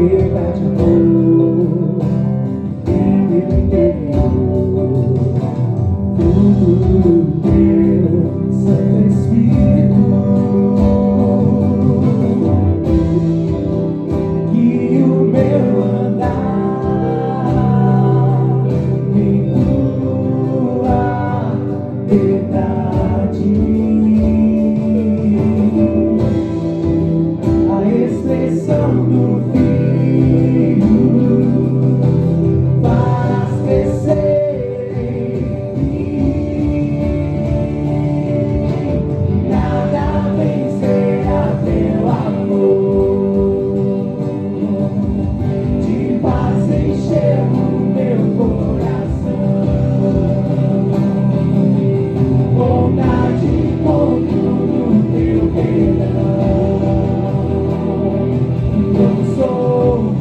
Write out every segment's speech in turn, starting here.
verdade, amor, em meu interior, tudo teu Santo Espírito, que o meu andar em tua verdade, a expressão do Filho faz crescer em mim. Nada vencerá teu amor, de paz encher o meu coração, vontade encontro no teu perdão. Eu sou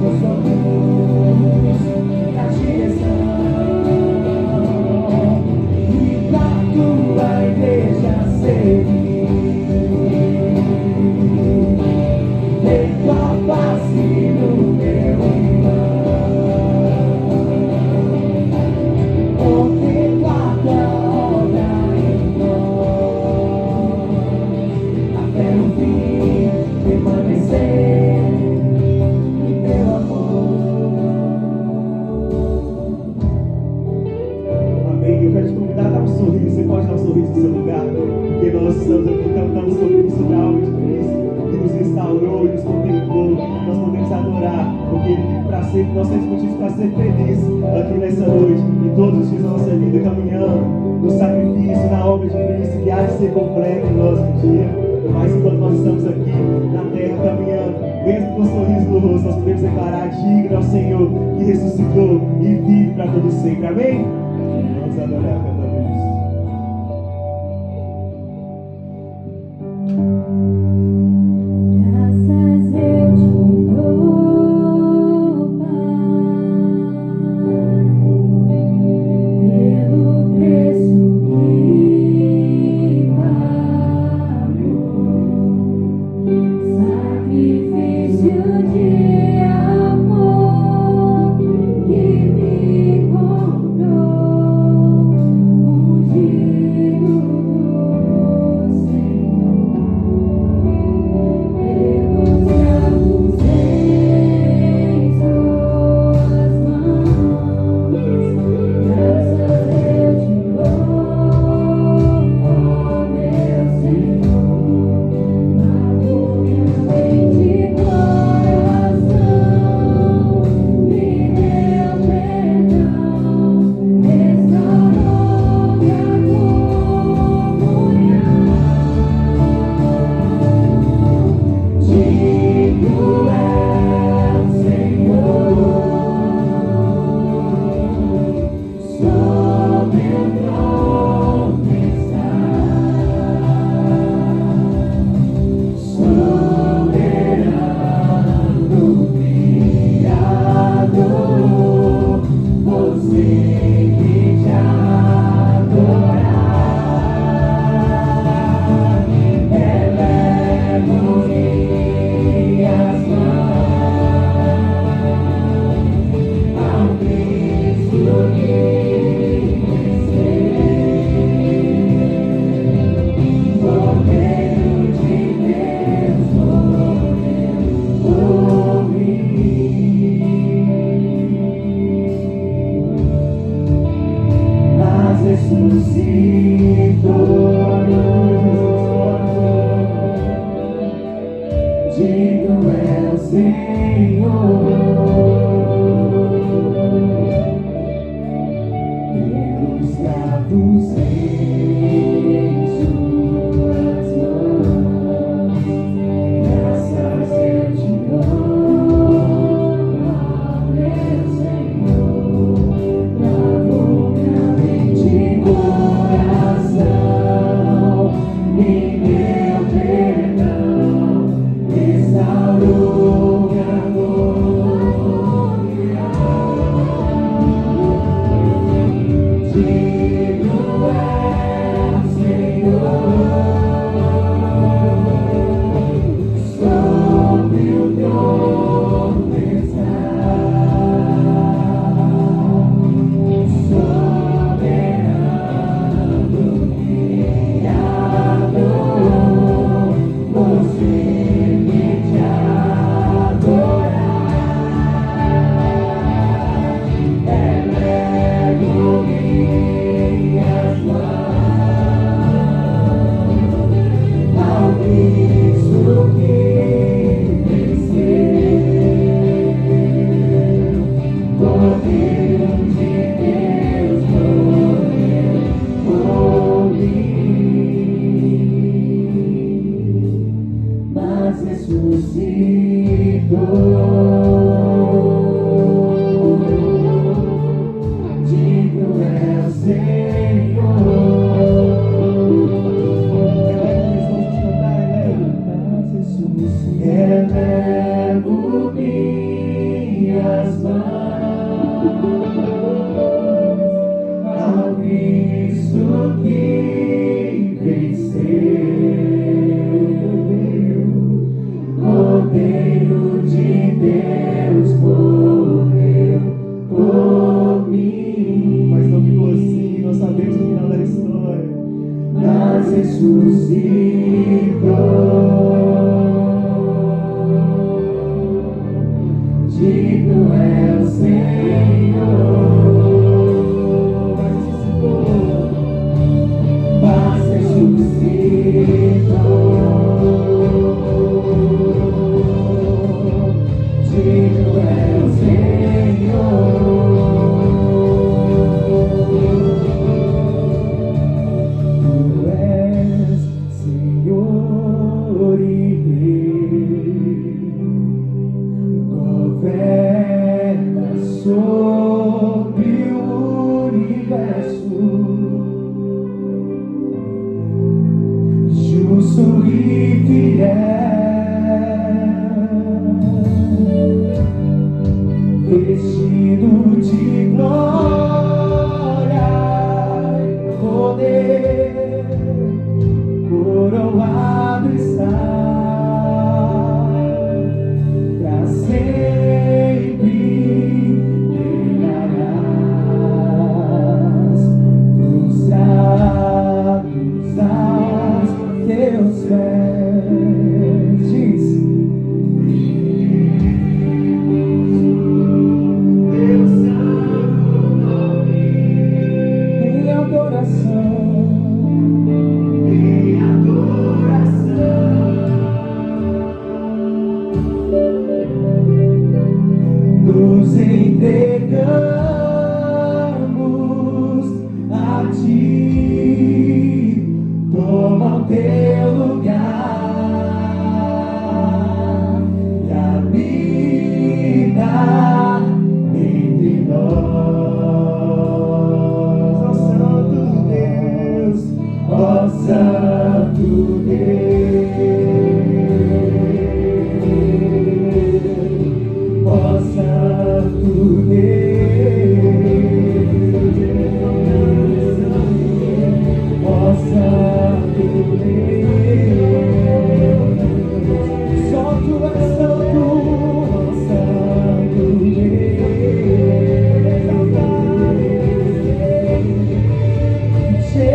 luz na direção, e pra tua igreja servir, ver tua face no meu irmão, contemplar tua obra em nós, até o fim permanecer no teu amor. Amém. Eu quero te convidar a dar um sorriso. Você pode dar um sorriso no seu lugar, porque nós estamos aqui cantando sobre isso, sobre a alma de Cristo, que nos restaurou e nos contemplou. Nós podemos adorar, porque Ele vive para sempre. Nós temos motivos para ser felizes aqui nessa noite e todos os dias da nossa vida, caminhando no sacrifício, na obra de Cristo, que há de ser completa em nós um dia. Mas enquanto nós estamos aqui na terra caminhando, mesmo com um sorriso no rosto, nós podemos declarar: digno ao Senhor que ressuscitou e vive para todo sempre. Amém? Vamos adorar cantando isso. Graças eu te dou, Pai, pelo preço que pagou, sacrifício de amor que me comprou, ungido do Senhor. Pelos cravos em suas mãos, graças eu te dou, ó meu Senhor. Lavou minha mente e coração, me deu perdão, restaurou minha comunhão. Digno é o Senhor, sobre o trono está, soberano Criador, você que te adorar, elevo minhas mãos ao Cristo que venceu, Cordeiro de Deus, morreu por mim. Mas ressuscitou, digno é o Senhor, pelos cravos em suas mãos, graças eu te dou, ó meu Senhor. Lavou minha mente e coração, me deu perdão, restaurou minha comunhão. Digno é o Senhor, sobre o trono Digno é o Senhor. Elevo minhas mãos ao Cristo que venceu, Cordeiro de Deus morreu por mim. Mas não ficou assim, nós sabemos o final da história. Mas ressuscitou. Digno é o Senhor, mas ressuscitou. Digno é o Senhor, Tu és Senhor e Rei. Governa sobre o universo, justo e fiel, vestido de glória e poder, coroado está. Pra sempre reinarás, prostrados aos teus pés. Diz: Teu santo nome em adoração. Nos entregamos a Ti, toma o Teu lugar e habita entre nós, ó Santo Deus, ó Santo Deus, ó Santo Deus, ó Santo Deus, só Tu és santo, ó Santo Deus, te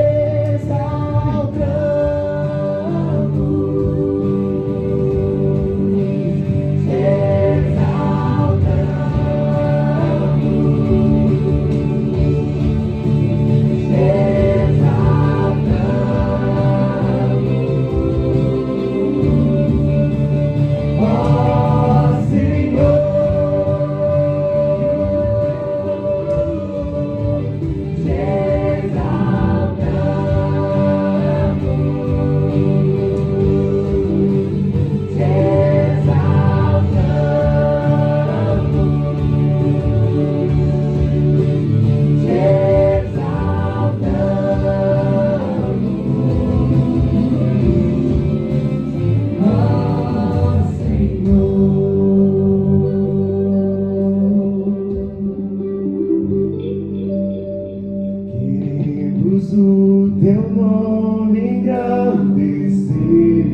o Teu nome engrandecer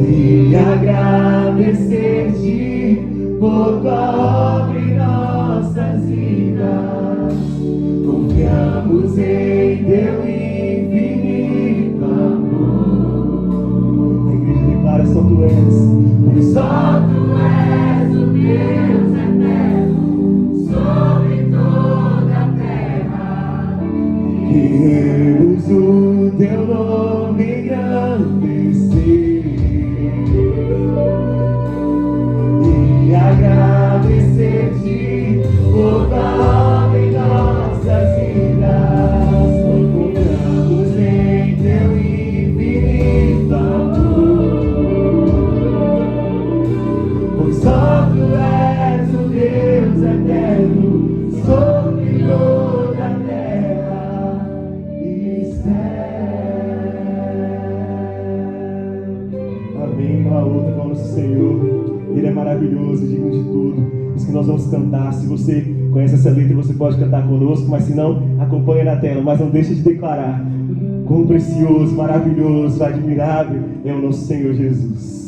e agradecer-te por Tua obra em nossas vidas. Confiamos em Teu infinito amor. A igreja declara: só Tu és, pois só Tu és o Deus eterno sobre toda a terra. queremos o Teu nome engrandecer e agradecer-te por Tua obra em nossas vidas. Confiamos em Teu infinito amor. Amém. Não há outro como nosso Senhor. Ele é maravilhoso e digno de tudo. Isso que nós vamos cantar. Se você conhece essa letra, você pode cantar conosco, mas se não, acompanha na tela. Mas não deixe de declarar quão precioso, maravilhoso, admirável é o nosso Senhor Jesus.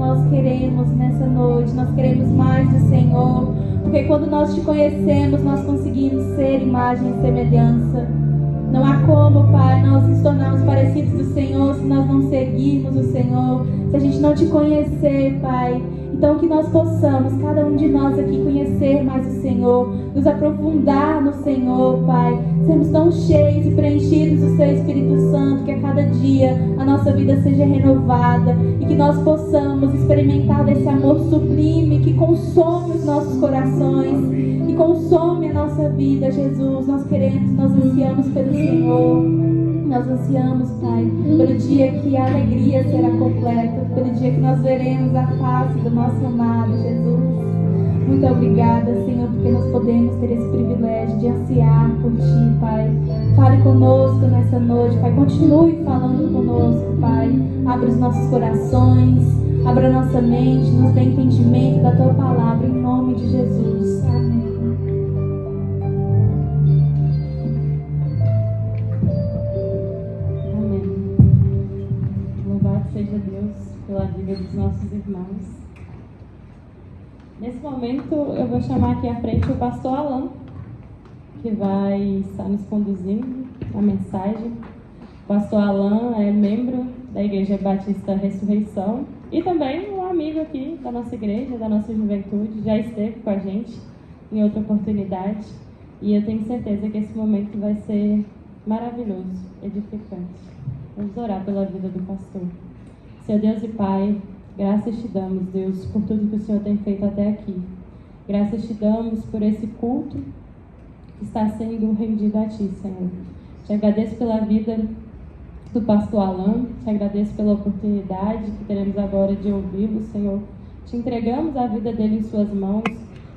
nós queremos nessa noite, nós queremos mais do Senhor, porque quando nós te conhecemos, nós conseguimos ser imagem e semelhança. Não há como, Pai, nós nos tornarmos parecidos do Senhor se nós não seguirmos o Senhor, se a gente não te conhecer, Pai. Então que nós possamos, cada um de nós aqui, conhecer mais o Senhor, nos aprofundar no Senhor, Pai. Sermos tão cheios e preenchidos do Seu Espírito Santo, que a cada dia a nossa vida seja renovada e que nós possamos experimentar desse amor sublime que consome os nossos corações, que consome a nossa vida, Jesus. Nós queremos, nós ansiamos pelo Senhor. Nós ansiamos, Pai, pelo dia que a alegria será completa, pelo dia que nós veremos a face do nosso amado Jesus. Muito obrigada, Senhor, porque nós podemos ter esse privilégio de ansiar por Ti, Pai. Fale conosco nessa noite, Pai. Continue falando conosco, Pai. Abra os nossos corações, abra a nossa mente, nos dê entendimento da Tua palavra, em nome de Jesus. Amém. Seja Deus pela vida dos nossos irmãos. Nesse momento eu vou chamar aqui à frente o pastor Alan, que vai estar nos conduzindo a mensagem. O pastor Alan é membro da Igreja Batista Ressurreição e também um amigo aqui da nossa igreja, da nossa juventude, já esteve com a gente em outra oportunidade e eu tenho certeza que esse momento vai ser maravilhoso, edificante. Vamos orar pela vida do pastor. Senhor Deus e Pai, graças te damos, Deus, por tudo que o Senhor tem feito até aqui. Graças te damos por esse culto que está sendo rendido a Ti, Senhor. Te agradeço pela vida do pastor Alan, te agradeço pela oportunidade que teremos agora de ouvi-lo, Senhor. Te entregamos a vida dele em Suas mãos,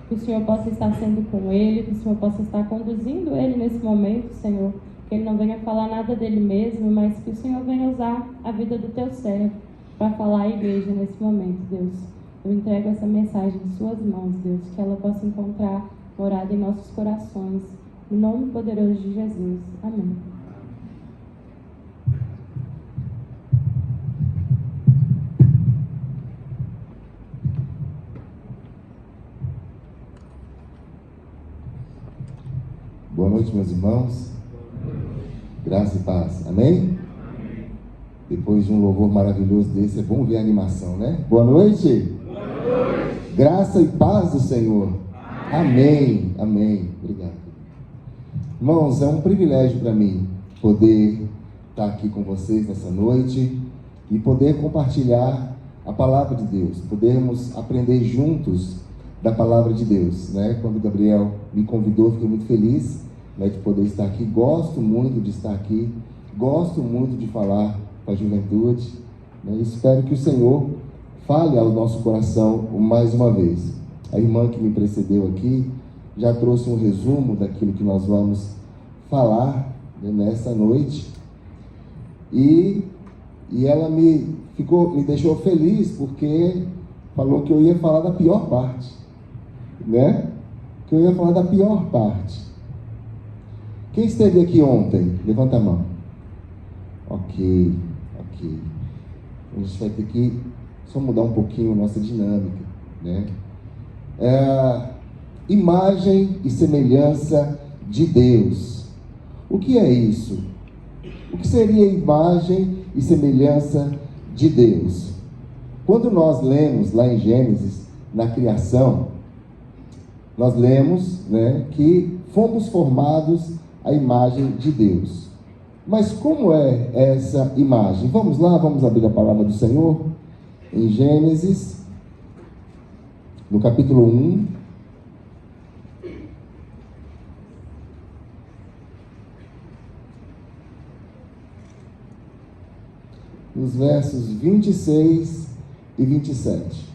que o Senhor possa estar sendo com ele, que o Senhor possa estar conduzindo ele nesse momento, Senhor. Que ele não venha falar nada dele mesmo, mas que o Senhor venha usar a vida do Teu servo para falar à igreja nesse momento, Deus. Eu entrego essa mensagem em Suas mãos, Deus, que ela possa encontrar morada em nossos corações. No nome poderoso de Jesus. Amém. Boa noite, meus irmãos. Graça e paz. Amém? Depois de um louvor maravilhoso desse, é bom ver a animação, né? Boa noite. Boa noite. Graça e paz do Senhor. Amém. Amém. Obrigado. Irmãos, é um privilégio para mim poder estar aqui com vocês nessa noite e poder compartilhar a palavra de Deus, podermos aprender juntos da palavra de Deus, né? Quando o Gabriel me convidou, fiquei muito feliz, né, de poder estar aqui. Gosto muito de estar aqui, gosto muito de falar para a juventude, né? Espero que o Senhor fale ao nosso coração mais uma vez. A irmã que me precedeu aqui já trouxe um resumo daquilo que nós vamos falar, né, nessa noite, e ela me deixou feliz porque falou que eu ia falar da pior parte, né? Que eu ia falar da pior parte. Quem esteve aqui ontem? Levanta a mão. Ok. A gente vai ter que só mudar um pouquinho a nossa dinâmica, né? Imagem e semelhança de Deus. O que é isso? O que seria imagem e semelhança de Deus? Quando nós lemos lá em Gênesis, na criação, nós lemos, né, que fomos formados à imagem de Deus. Mas como é essa imagem? Vamos lá, vamos abrir a palavra do Senhor em Gênesis, no capítulo 1. Nos versos 26 e 27.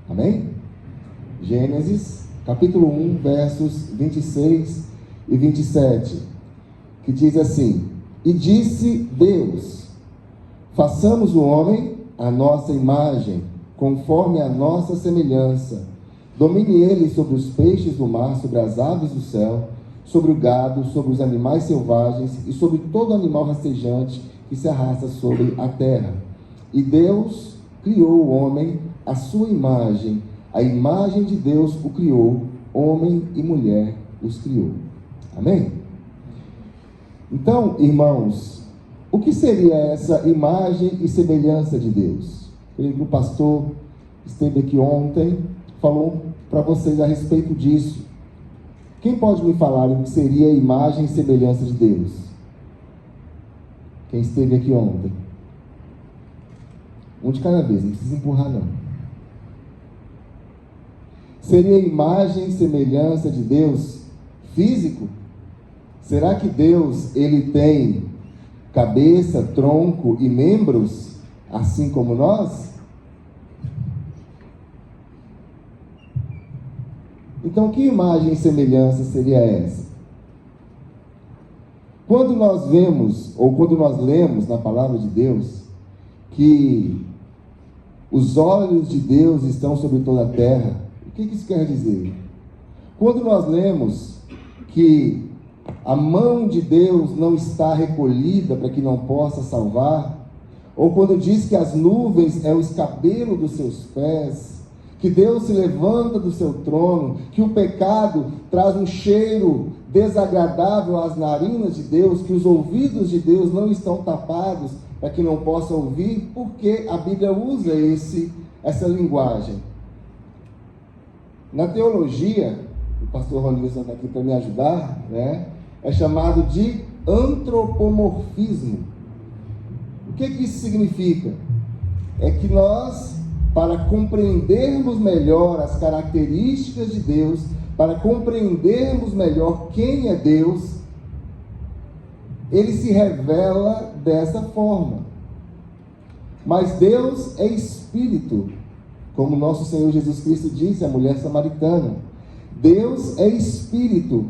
Amém? Gênesis, capítulo 1, versos 26 e 27, que diz assim: E disse Deus: façamos o homem à nossa imagem, conforme a nossa semelhança. Domine ele sobre os peixes do mar, sobre as aves do céu, sobre o gado, sobre os animais selvagens e sobre todo animal rastejante que se arrasta sobre a terra. E Deus criou o homem à sua imagem, a imagem de Deus o criou, homem e mulher os criou. Amém? Então, irmãos, o que seria essa imagem e semelhança de Deus? O pastor esteve aqui ontem, falou para vocês a respeito disso. Quem pode me falar o que seria a imagem e semelhança de Deus? Quem esteve aqui ontem? Um de cada vez, não precisa empurrar não. Seria a imagem e semelhança de Deus físico? Será que Deus, ele tem cabeça, tronco e membros, assim como nós? Então, que imagem e semelhança seria essa? Quando nós vemos, ou quando nós lemos na palavra de Deus, que os olhos de Deus estão sobre toda a terra, o que isso quer dizer? Quando nós lemos que a mão de Deus não está recolhida para que não possa salvar, ou quando diz que as nuvens é o escabelo dos seus pés, que Deus se levanta do seu trono, que o pecado traz um cheiro desagradável às narinas de Deus, que os ouvidos de Deus não estão tapados para que não possa ouvir, porque a Bíblia usa essa linguagem. Na teologia, o pastor Ronilson está aqui para me ajudar, né? É chamado de antropomorfismo. O que isso significa? É que nós, para compreendermos melhor as características de Deus, para compreendermos melhor quem é Deus, ele se revela dessa forma. Mas Deus é espírito, como nosso Senhor Jesus Cristo disse à mulher samaritana. Deus é espírito,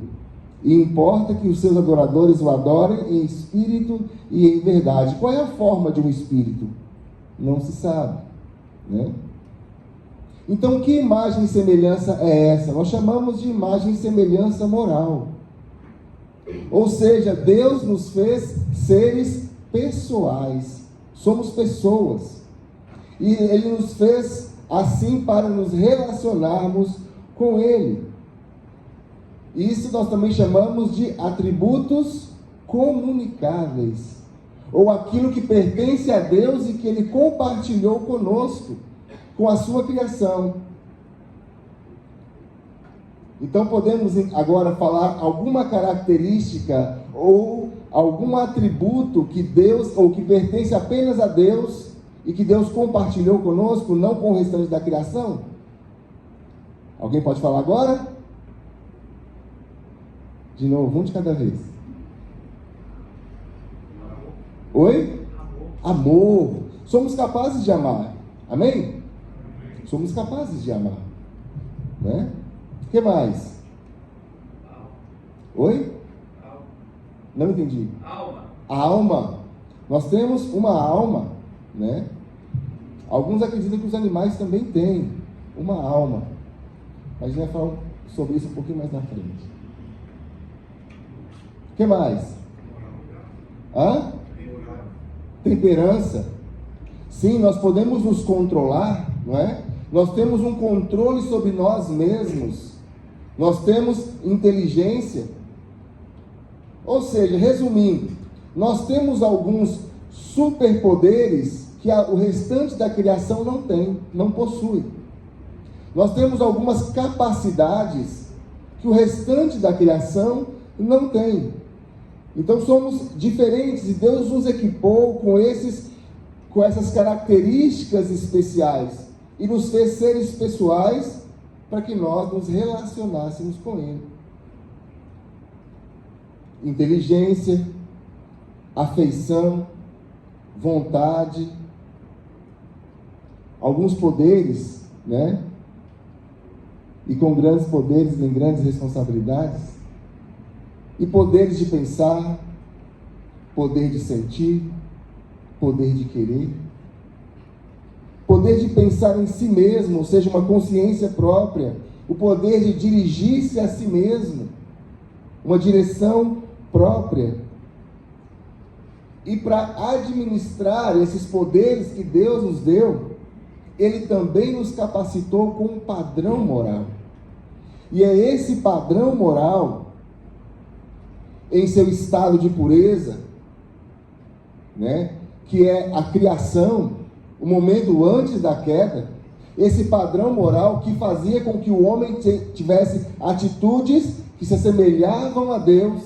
e importa que os seus adoradores o adorem em espírito e em verdade. Qual é a forma de um espírito? Não se sabe, né? Então, que imagem e semelhança é essa? Nós chamamos de imagem e semelhança moral. Ou seja, Deus nos fez seres pessoais. Somos pessoas. E Ele nos fez assim para nos relacionarmos com Ele. Isso nós também chamamos de atributos comunicáveis. Ou aquilo que pertence a Deus e que Ele compartilhou conosco, com a sua criação. Então podemos agora falar alguma característica ou algum atributo que Deus, ou que pertence apenas a Deus e que Deus compartilhou conosco, não com o restante da criação? Alguém pode falar agora? De novo, um de cada vez. Oi? Amor. Somos capazes de amar. Amém? Somos capazes de amar. Né? O que mais? Oi? Não entendi. Alma. Nós temos uma alma, né? Alguns acreditam que os animais também têm uma alma. Mas a gente vai falar sobre isso um pouquinho mais na frente. O que mais? Temperança. Sim, nós podemos nos controlar, não é? Nós temos um controle sobre nós mesmos. Nós temos inteligência. Ou seja, resumindo, nós temos alguns superpoderes que o restante da criação não tem, não possui. Nós temos algumas capacidades que o restante da criação não tem. Então somos diferentes e Deus nos equipou com essas características especiais e nos fez seres pessoais para que nós nos relacionássemos com Ele. Inteligência, afeição, vontade, alguns poderes, né? E com grandes poderes vem grandes responsabilidades. E poderes de pensar, poder de sentir, poder de querer, poder de pensar em si mesmo, ou seja, uma consciência própria, o poder de dirigir-se a si mesmo, uma direção própria. E para administrar esses poderes que Deus nos deu, Ele também nos capacitou com um padrão moral. E é esse padrão moral, em seu estado de pureza, né, que é a criação, o momento antes da queda, esse padrão moral que fazia com que o homem tivesse atitudes que se assemelhavam a Deus,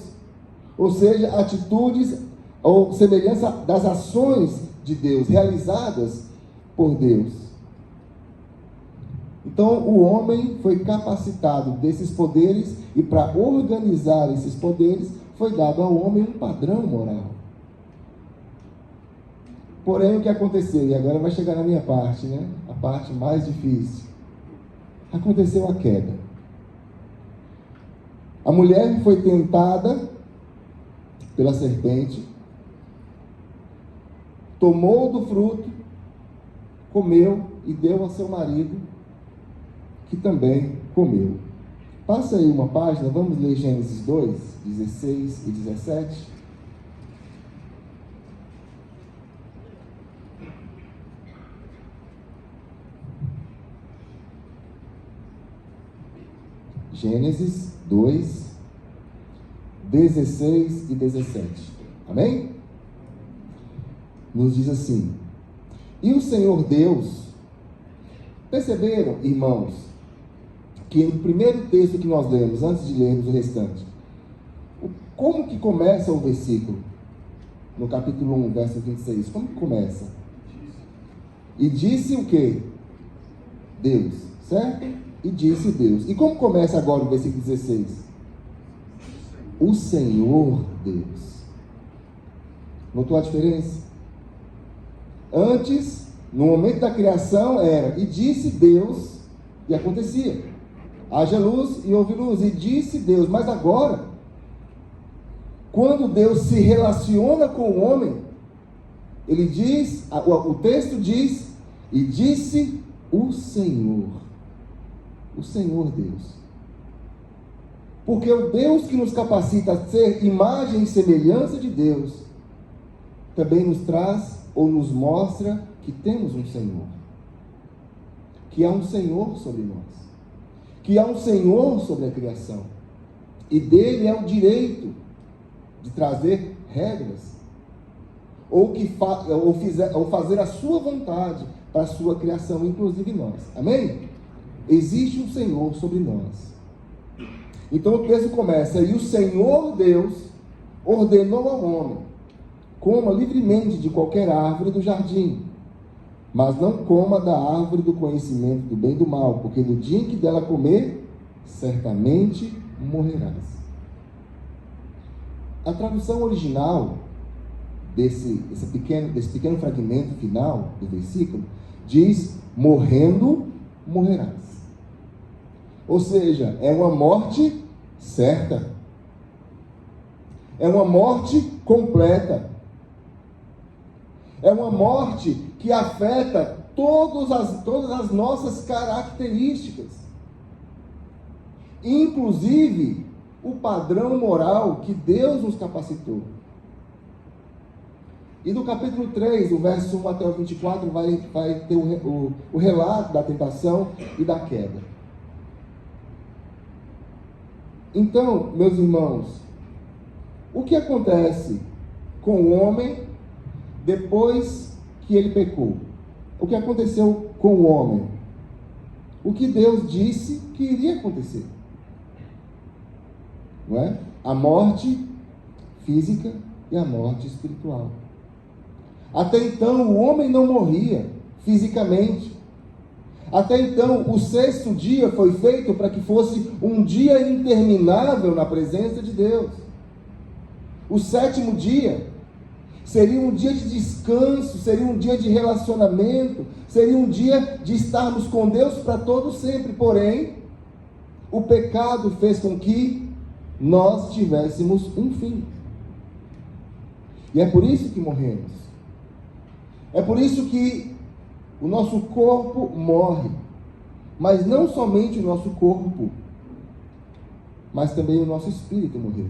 ou seja, atitudes ou semelhança das ações de Deus, realizadas por Deus. Então, o homem foi capacitado desses poderes, e para organizar esses poderes, foi dado ao homem um padrão moral. Porém, o que aconteceu? E agora vai chegar na minha parte, né? A parte mais difícil. Aconteceu a queda. A mulher foi tentada pela serpente, tomou do fruto, comeu e deu ao seu marido, que também comeu. Passa aí uma página, vamos ler Gênesis 2, 16 e 17. Gênesis 2, 16 e 17. Amém? Nos diz assim: e o Senhor Deus, perceberam, irmãos, que no primeiro texto que nós lemos, antes de lermos o restante, como que começa o versículo? No capítulo 1, verso 26, como que começa? E disse o quê? Deus, certo? E disse Deus. E como começa agora o versículo 16? O Senhor Deus. Notou a diferença? Antes, no momento da criação, era e disse Deus, e acontecia. Haja luz e houve luz, e disse Deus. Mas agora, quando Deus se relaciona com o homem, ele diz, o texto diz, e disse o Senhor. O Senhor Deus. Porque o Deus que nos capacita a ser imagem e semelhança de Deus, também nos traz ou nos mostra que temos um Senhor. Que há um Senhor sobre nós. Que há um Senhor sobre a criação. E dele é o direito de trazer regras. Ou fazer a sua vontade para a sua criação, inclusive nós. Amém? Existe um Senhor sobre nós. Então o texto começa: e o Senhor Deus ordenou ao homem: coma livremente de qualquer árvore do jardim, mas não coma da árvore do conhecimento do bem e do mal, porque no dia em que dela comer, certamente morrerás. A tradução original desse pequeno fragmento final do versículo diz: morrendo, morrerás. Ou seja, é uma morte certa. É uma morte completa. É uma morte que afeta todas as nossas características. Inclusive, o padrão moral que Deus nos capacitou. E no capítulo 3, do verso 1 até o 24, vai ter o relato da tentação e da queda. Então, meus irmãos, o que acontece com o homem depois que ele pecou? O que aconteceu com o homem? O que Deus disse que iria acontecer? Não é? A morte física e a morte espiritual. Até então, o homem não morria fisicamente. Até então, o sexto dia foi feito para que fosse um dia interminável na presença de Deus. O sétimo dia seria um dia de descanso, seria um dia de relacionamento, seria um dia de estarmos com Deus para todo sempre. Porém, o pecado fez com que nós tivéssemos um fim. E é por isso que morremos. É por isso que o nosso corpo morre. Mas não somente o nosso corpo, mas também o nosso espírito morreu.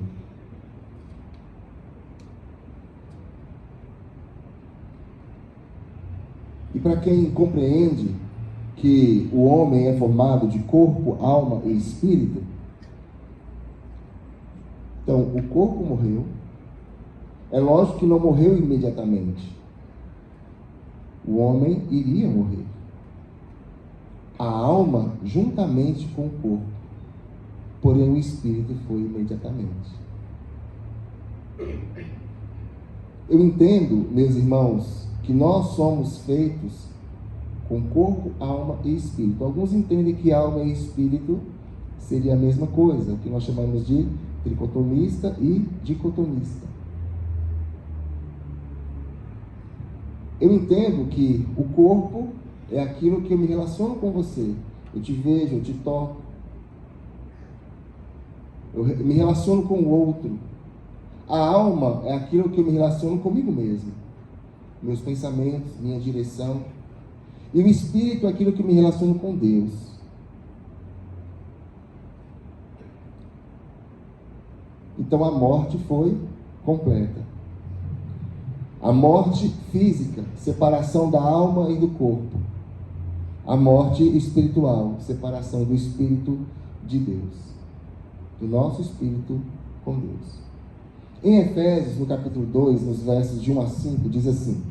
E para quem compreende que o homem é formado de corpo, alma e espírito, então o corpo morreu. É lógico que não morreu imediatamente. O homem iria morrer. A alma juntamente com o corpo. Porém o espírito foi imediatamente. Eu entendo, meus irmãos, que nós somos feitos com corpo, alma e espírito. Alguns entendem que alma e espírito seria a mesma coisa, o que nós chamamos de tricotomista e dicotomista. Eu entendo que o corpo é aquilo que eu me relaciono com você. Eu te vejo, eu te toco. Eu me relaciono com o outro. A alma é aquilo que eu me relaciono comigo mesmo. Meus pensamentos, minha direção. E o espírito é aquilo que eu me relaciono com Deus. Então a morte foi completa. A morte física, separação da alma e do corpo. A morte espiritual, separação do espírito de Deus. Do nosso espírito com Deus. Em Efésios, no capítulo 2, nos versos de 1 a 5, diz assim: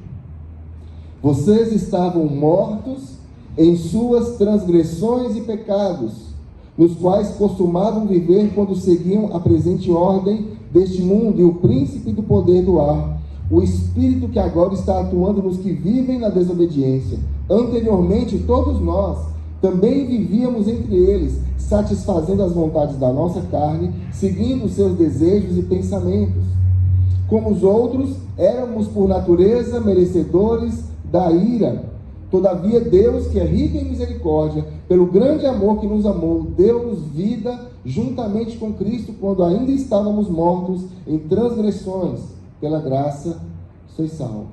vocês estavam mortos em suas transgressões e pecados, nos quais costumavam viver quando seguiam a presente ordem deste mundo e o príncipe do poder do ar, o espírito que agora está atuando nos que vivem na desobediência. Anteriormente, todos nós também vivíamos entre eles, satisfazendo as vontades da nossa carne, seguindo os seus desejos e pensamentos. Como os outros, éramos por natureza merecedores da ira. Todavia Deus, que é rico em misericórdia, pelo grande amor que nos amou, deu-nos vida juntamente com Cristo, quando ainda estávamos mortos em transgressões. Pela graça sois salvos,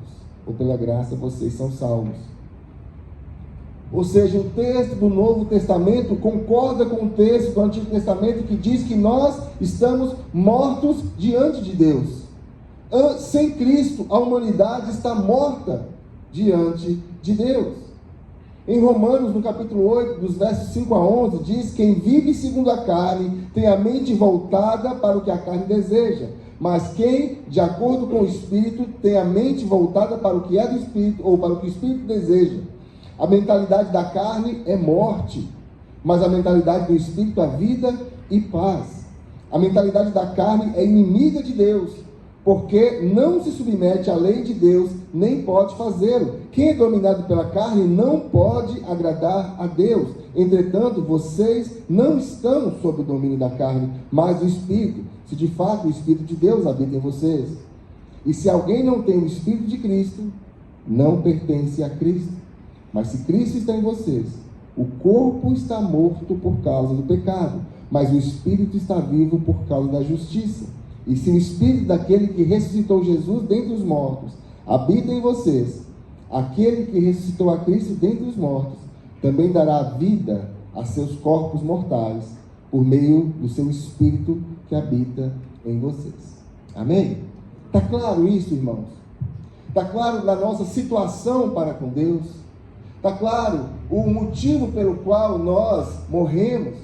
ou pela graça vocês são salvos. Ou seja, o texto do Novo Testamento concorda com o texto do Antigo Testamento que diz que nós estamos mortos diante de Deus. Sem Cristo, a humanidade está morta diante de Deus. Em Romanos, no capítulo 8, dos versos 5 a 11, diz: quem vive segundo a carne tem a mente voltada para o que a carne deseja, mas quem, de acordo com o Espírito, tem a mente voltada para o que é do Espírito, ou para o que o Espírito deseja. A mentalidade da carne é morte, mas a mentalidade do Espírito é vida e paz. A mentalidade da carne é inimiga de Deus, porque não se submete à lei de Deus, nem pode fazê-lo. Quem é dominado pela carne não pode agradar a Deus. Entretanto, vocês não estão sob o domínio da carne, mas do Espírito, se de fato o Espírito de Deus habita em vocês. E se alguém não tem o Espírito de Cristo, não pertence a Cristo. Mas se Cristo está em vocês, o corpo está morto por causa do pecado, mas o Espírito está vivo por causa da justiça. E se o Espírito daquele que ressuscitou Jesus dentre os mortos habita em vocês, aquele que ressuscitou a Cristo dentre os mortos também dará vida a seus corpos mortais, por meio do seu Espírito que habita em vocês. Amém? Está claro isso, irmãos? Está claro na nossa situação para com Deus? Está claro o motivo pelo qual nós morremos?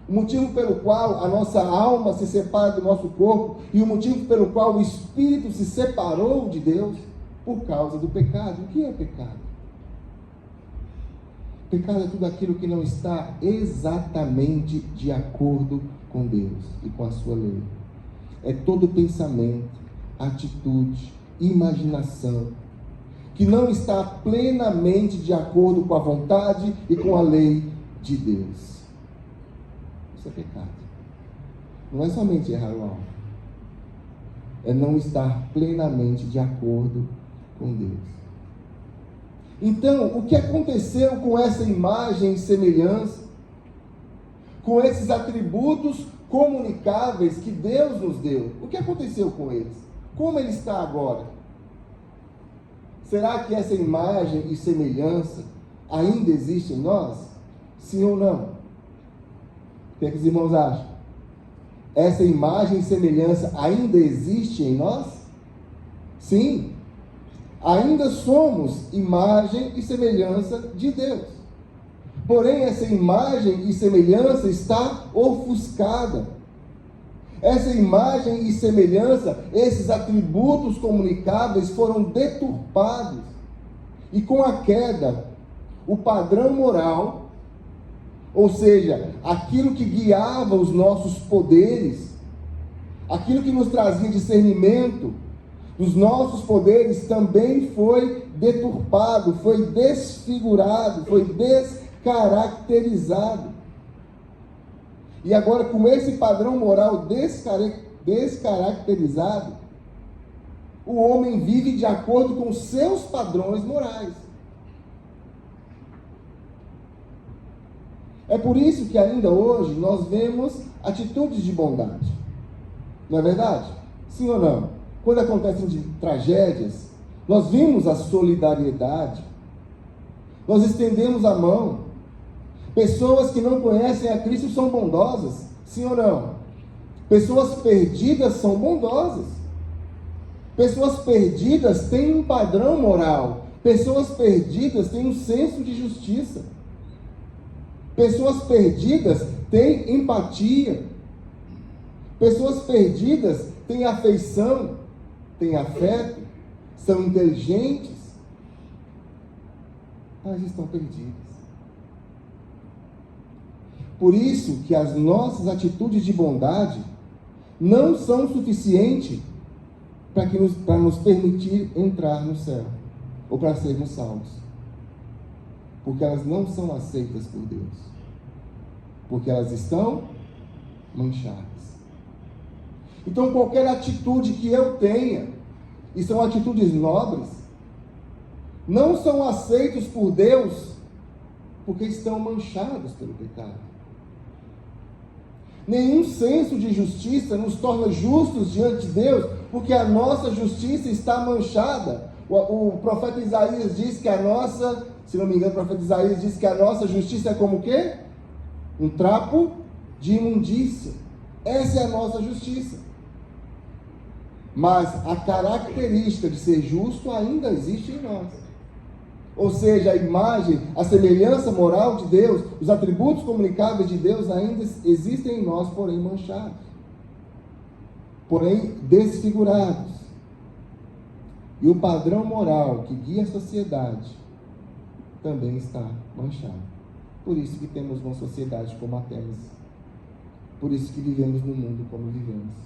O motivo pelo qual a nossa alma se separa do nosso corpo e o motivo pelo qual o Espírito se separou de Deus? Por causa do pecado. O que é pecado? Pecado é tudo aquilo que não está exatamente de acordo com Deus e com a sua lei. É todo pensamento, atitude, imaginação que não está plenamente de acordo com a vontade e com a lei de Deus. Isso é pecado. Não é somente errar o alvo, é não estar plenamente de acordo com Deus. Então, o que aconteceu com essa imagem e semelhança, com esses atributos comunicáveis que Deus nos deu? O que aconteceu com eles? Como ele está agora? Será que essa imagem e semelhança ainda existe em nós? Sim ou não? O que é que os irmãos acham? essa imagem e semelhança ainda existe em nós? Sim, ainda somos imagem e semelhança de Deus. Porém, essa imagem e semelhança está ofuscada. Essa imagem e semelhança, esses atributos comunicáveis foram deturpados. E com a queda, o padrão moral, ou seja, aquilo que guiava os nossos poderes, aquilo que nos trazia discernimento dos nossos poderes, também foi deturpado, foi desfigurado, foi descaracterizado. E agora, com esse padrão moral descaracterizado, o homem vive de acordo com seus padrões morais. É por isso que ainda hoje nós vemos atitudes de bondade. Não é verdade? Sim ou não? Quando acontecem tragédias, nós vimos a solidariedade. Nós estendemos a mão. Pessoas que não conhecem a Cristo são bondosas. Sim ou não? Pessoas perdidas são bondosas. Pessoas perdidas têm um padrão moral. Pessoas perdidas têm um senso de justiça. Pessoas perdidas têm empatia. Pessoas perdidas têm afeição, têm afeto, são inteligentes, mas estão perdidas. Por isso que as nossas atitudes de bondade não são suficientes para nos permitir entrar no céu, ou para sermos salvos. Porque elas não são aceitas por Deus. Porque elas estão manchadas. Então, qualquer atitude que eu tenha, e são atitudes nobres, não são aceitos por Deus, porque estão manchados pelo pecado. Nenhum senso de justiça nos torna justos diante de Deus, porque a nossa justiça está manchada. O profeta Isaías diz que a nossa, se não me engano, o profeta Isaías diz que a nossa justiça é como o quê? Um trapo de imundícia. Essa é a nossa justiça. Mas a característica de ser justo ainda existe em nós. Ou seja, a imagem, a semelhança moral de Deus, os atributos comunicáveis de Deus ainda existem em nós, porém manchados. Porém desfigurados. E o padrão moral que guia a sociedade também está manchado. Por isso que temos uma sociedade como a temos. Por isso que vivemos no mundo como vivemos.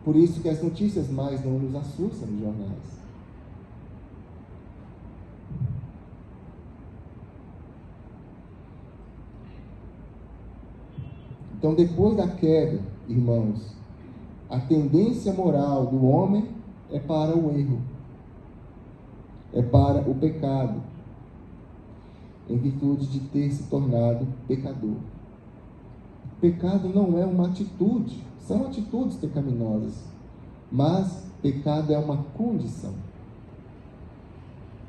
Por isso que as notícias mais não nos assustam nos jornais. Então, depois da queda, irmãos, a tendência moral do homem é para o erro, é para o pecado, em virtude de ter se tornado pecador. Pecado não é uma atitude, são atitudes pecaminosas, mas pecado é uma condição.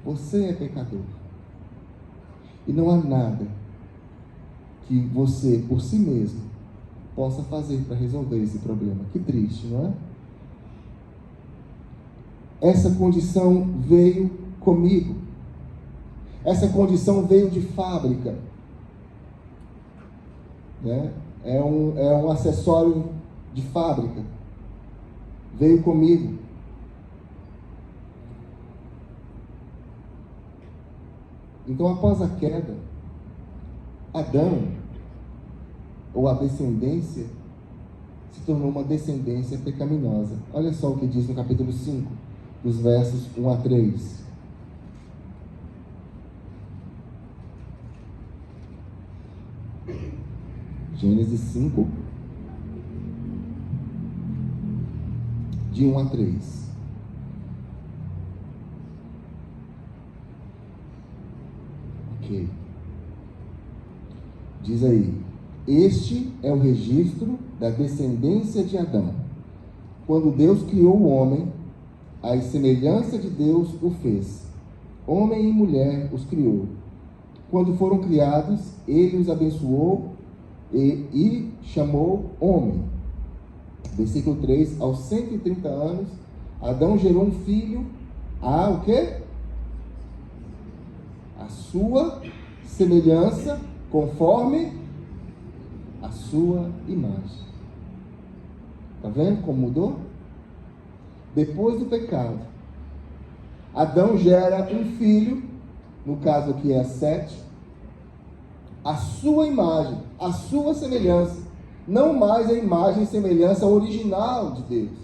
Você é pecador. E não há nada que você, por si mesmo, possa fazer para resolver esse problema. Que triste, não é? Essa condição veio comigo. Essa condição veio de fábrica. Né? É um acessório de fábrica. Veio comigo. Então, após a queda, Adão, ou a descendência, se tornou uma descendência pecaminosa. Olha só o que diz no capítulo 5, dos versos 1 a 3. Gênesis 5, de 1 a 3. Ok. Diz aí: este é o registro da descendência de Adão. Quando Deus criou o homem, à semelhança de Deus o fez. Homem e mulher os criou. Quando foram criados, ele os abençoou e chamou homem. Versículo 3, aos 130 anos, Adão gerou um filho a o quê? A sua semelhança, conforme a sua imagem. Está vendo como mudou? Depois do pecado, Adão gera um filho, no caso aqui é Sete, a sua imagem, a sua semelhança, não mais a imagem e semelhança original de Deus,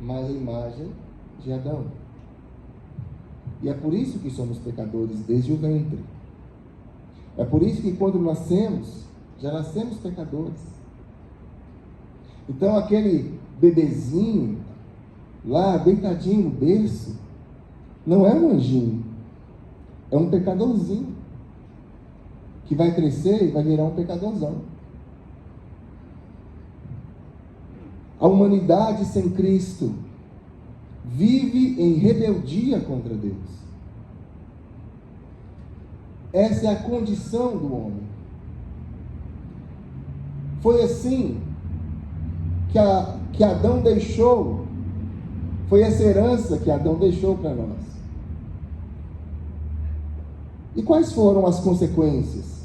mas a imagem de Adão. E é por isso que somos pecadores desde o ventre. É por isso que quando nascemos, já nascemos pecadores. Então aquele bebezinho lá deitadinho no berço não é um anjinho, é um pecadorzinho que vai crescer e vai virar um pecadorzão. A humanidade sem Cristo vive em rebeldia contra Deus. Essa é a condição do homem. Foi assim que Adão deixou, foi essa herança que Adão deixou para nós. E quais foram as consequências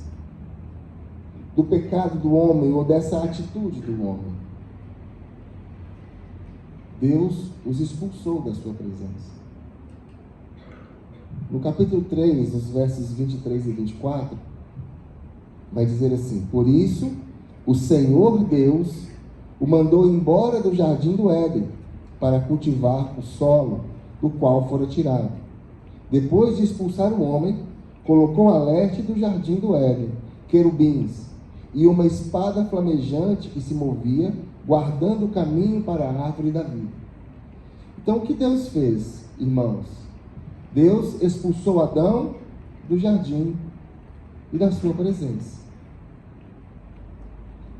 do pecado do homem ou dessa atitude do homem? Deus os expulsou da sua presença. No capítulo 3, nos versos 23 e 24, vai dizer assim: por isso, o Senhor Deus o mandou embora do jardim do Éden, para cultivar o solo do qual fora tirado. Depois de expulsar o homem, colocou a leste do jardim do Éden querubins e uma espada flamejante que se movia, guardando o caminho para a árvore da vida. Então o que Deus fez, irmãos? Deus expulsou Adão do jardim e da sua presença.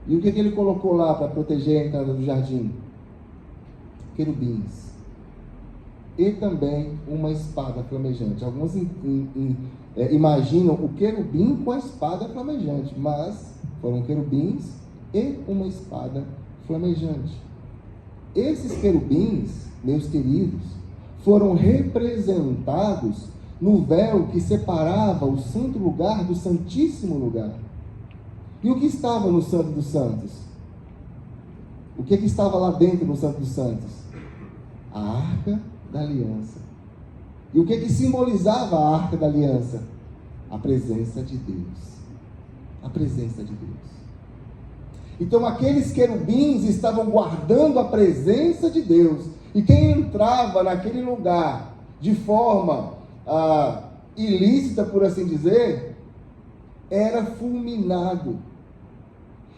E o que ele colocou lá para proteger a entrada do jardim? Querubins. E também uma espada flamejante. Alguns imaginam o querubim com a espada flamejante, mas foram querubins e uma espada flamejante. Esses querubins, meus queridos, foram representados no véu que separava o santo lugar do santíssimo lugar. E o que estava no Santo dos Santos? O que estava lá dentro no Santo dos Santos? A Arca da Aliança. E o que simbolizava a Arca da Aliança? A presença de Deus. A presença de Deus. Então aqueles querubins estavam guardando a presença de Deus. E quem entrava naquele lugar de forma ilícita, por assim dizer, era fulminado.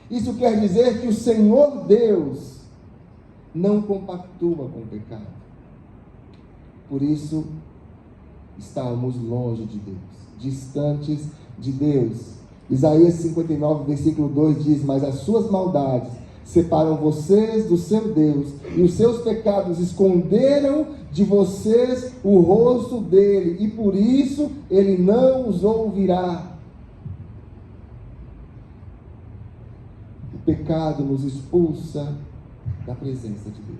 Isso quer dizer que o Senhor Deus não compactua com o pecado. Por isso, estávamos longe de Deus, distantes de Deus. Isaías 59, versículo 2 diz: mas as suas maldades separam vocês do seu Deus, e os seus pecados esconderam de vocês o rosto dele, e por isso ele não os ouvirá. O pecado nos expulsa da presença de Deus.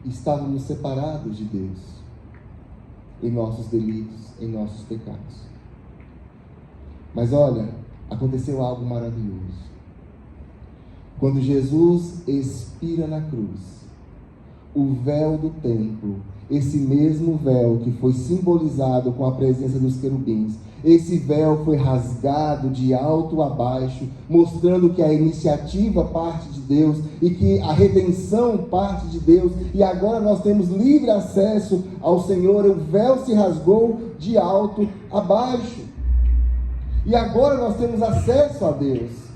Estávamos separados de Deus em nossos delitos, em nossos pecados. Mas olha, aconteceu algo maravilhoso. Quando Jesus expira na cruz, o véu do templo, esse mesmo véu que foi simbolizado com a presença dos querubins, esse véu foi rasgado de alto a baixo, mostrando que a iniciativa parte de Deus e que a redenção parte de Deus, e agora nós temos livre acesso ao Senhor. O véu se rasgou de alto a baixo, e agora nós temos acesso a Deus.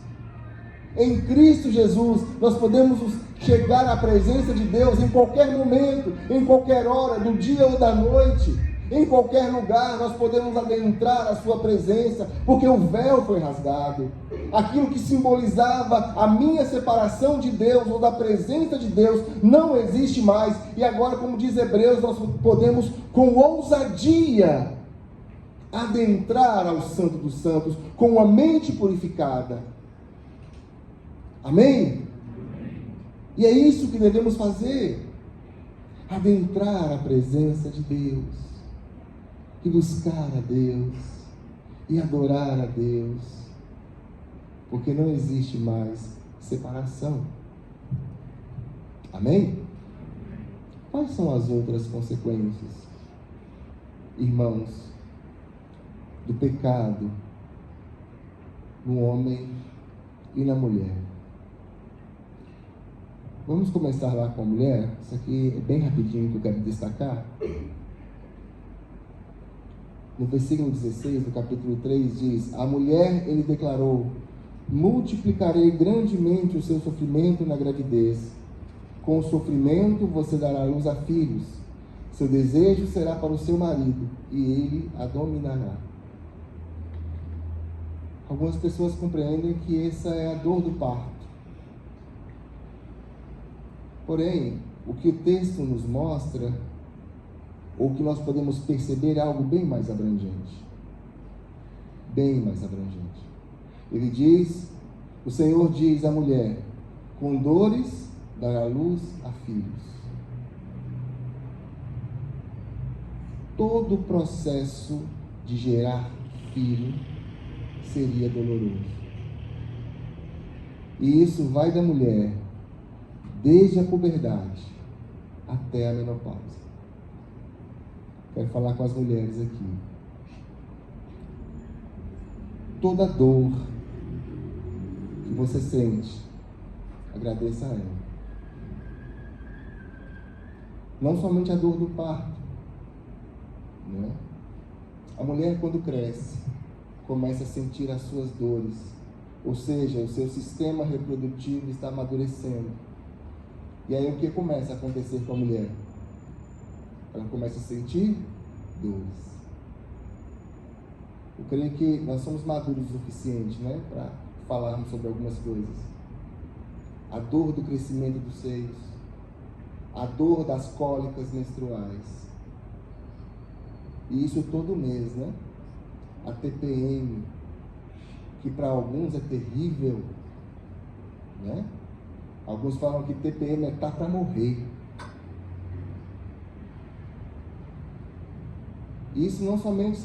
Em Cristo Jesus, nós podemos chegar à presença de Deus em qualquer momento, em qualquer hora, do dia ou da noite, em qualquer lugar. Nós podemos adentrar a sua presença, porque o véu foi rasgado. Aquilo que simbolizava a minha separação de Deus, ou da presença de Deus, não existe mais. E agora, como diz Hebreus, nós podemos com ousadia adentrar ao Santo dos Santos com a mente purificada. Amém? E é isso que devemos fazer. Adentrar a presença de Deus. E buscar a Deus. E adorar a Deus. Porque não existe mais separação. Amém? Quais são as outras consequências, irmãos, do pecado no homem e na mulher? Vamos começar lá com a mulher. Isso aqui é bem rapidinho que eu quero destacar. No versículo 16 do capítulo 3 diz: a mulher, ele declarou: multiplicarei grandemente o seu sofrimento na gravidez. Com o sofrimento você dará luz a filhos. Seu desejo será para o seu marido, e ele a dominará. Algumas pessoas compreendem que essa é a dor do parto. Porém, o que o texto nos mostra, ou o que nós podemos perceber, é algo bem mais abrangente. Bem mais abrangente. Ele diz, o Senhor diz à mulher: com dores dará luz a filhos. Todo o processo de gerar filho seria doloroso. E isso vai da mulher desde a puberdade até a menopausa. Quero falar com as mulheres aqui. Toda dor que você sente, agradeça a ela. Não somente a dor do parto, né? A mulher, quando cresce, começa a sentir as suas dores, ou seja, o seu sistema reprodutivo está amadurecendo. E aí o que começa a acontecer com a mulher? Ela começa a sentir dores. Eu creio que nós somos maduros o suficiente, né, para falarmos sobre algumas coisas. A dor do crescimento dos seios, a dor das cólicas menstruais. E isso todo mês, né? A TPM, que para alguns é terrível, né? Alguns falam que TPM é tá para morrer. Isso não somente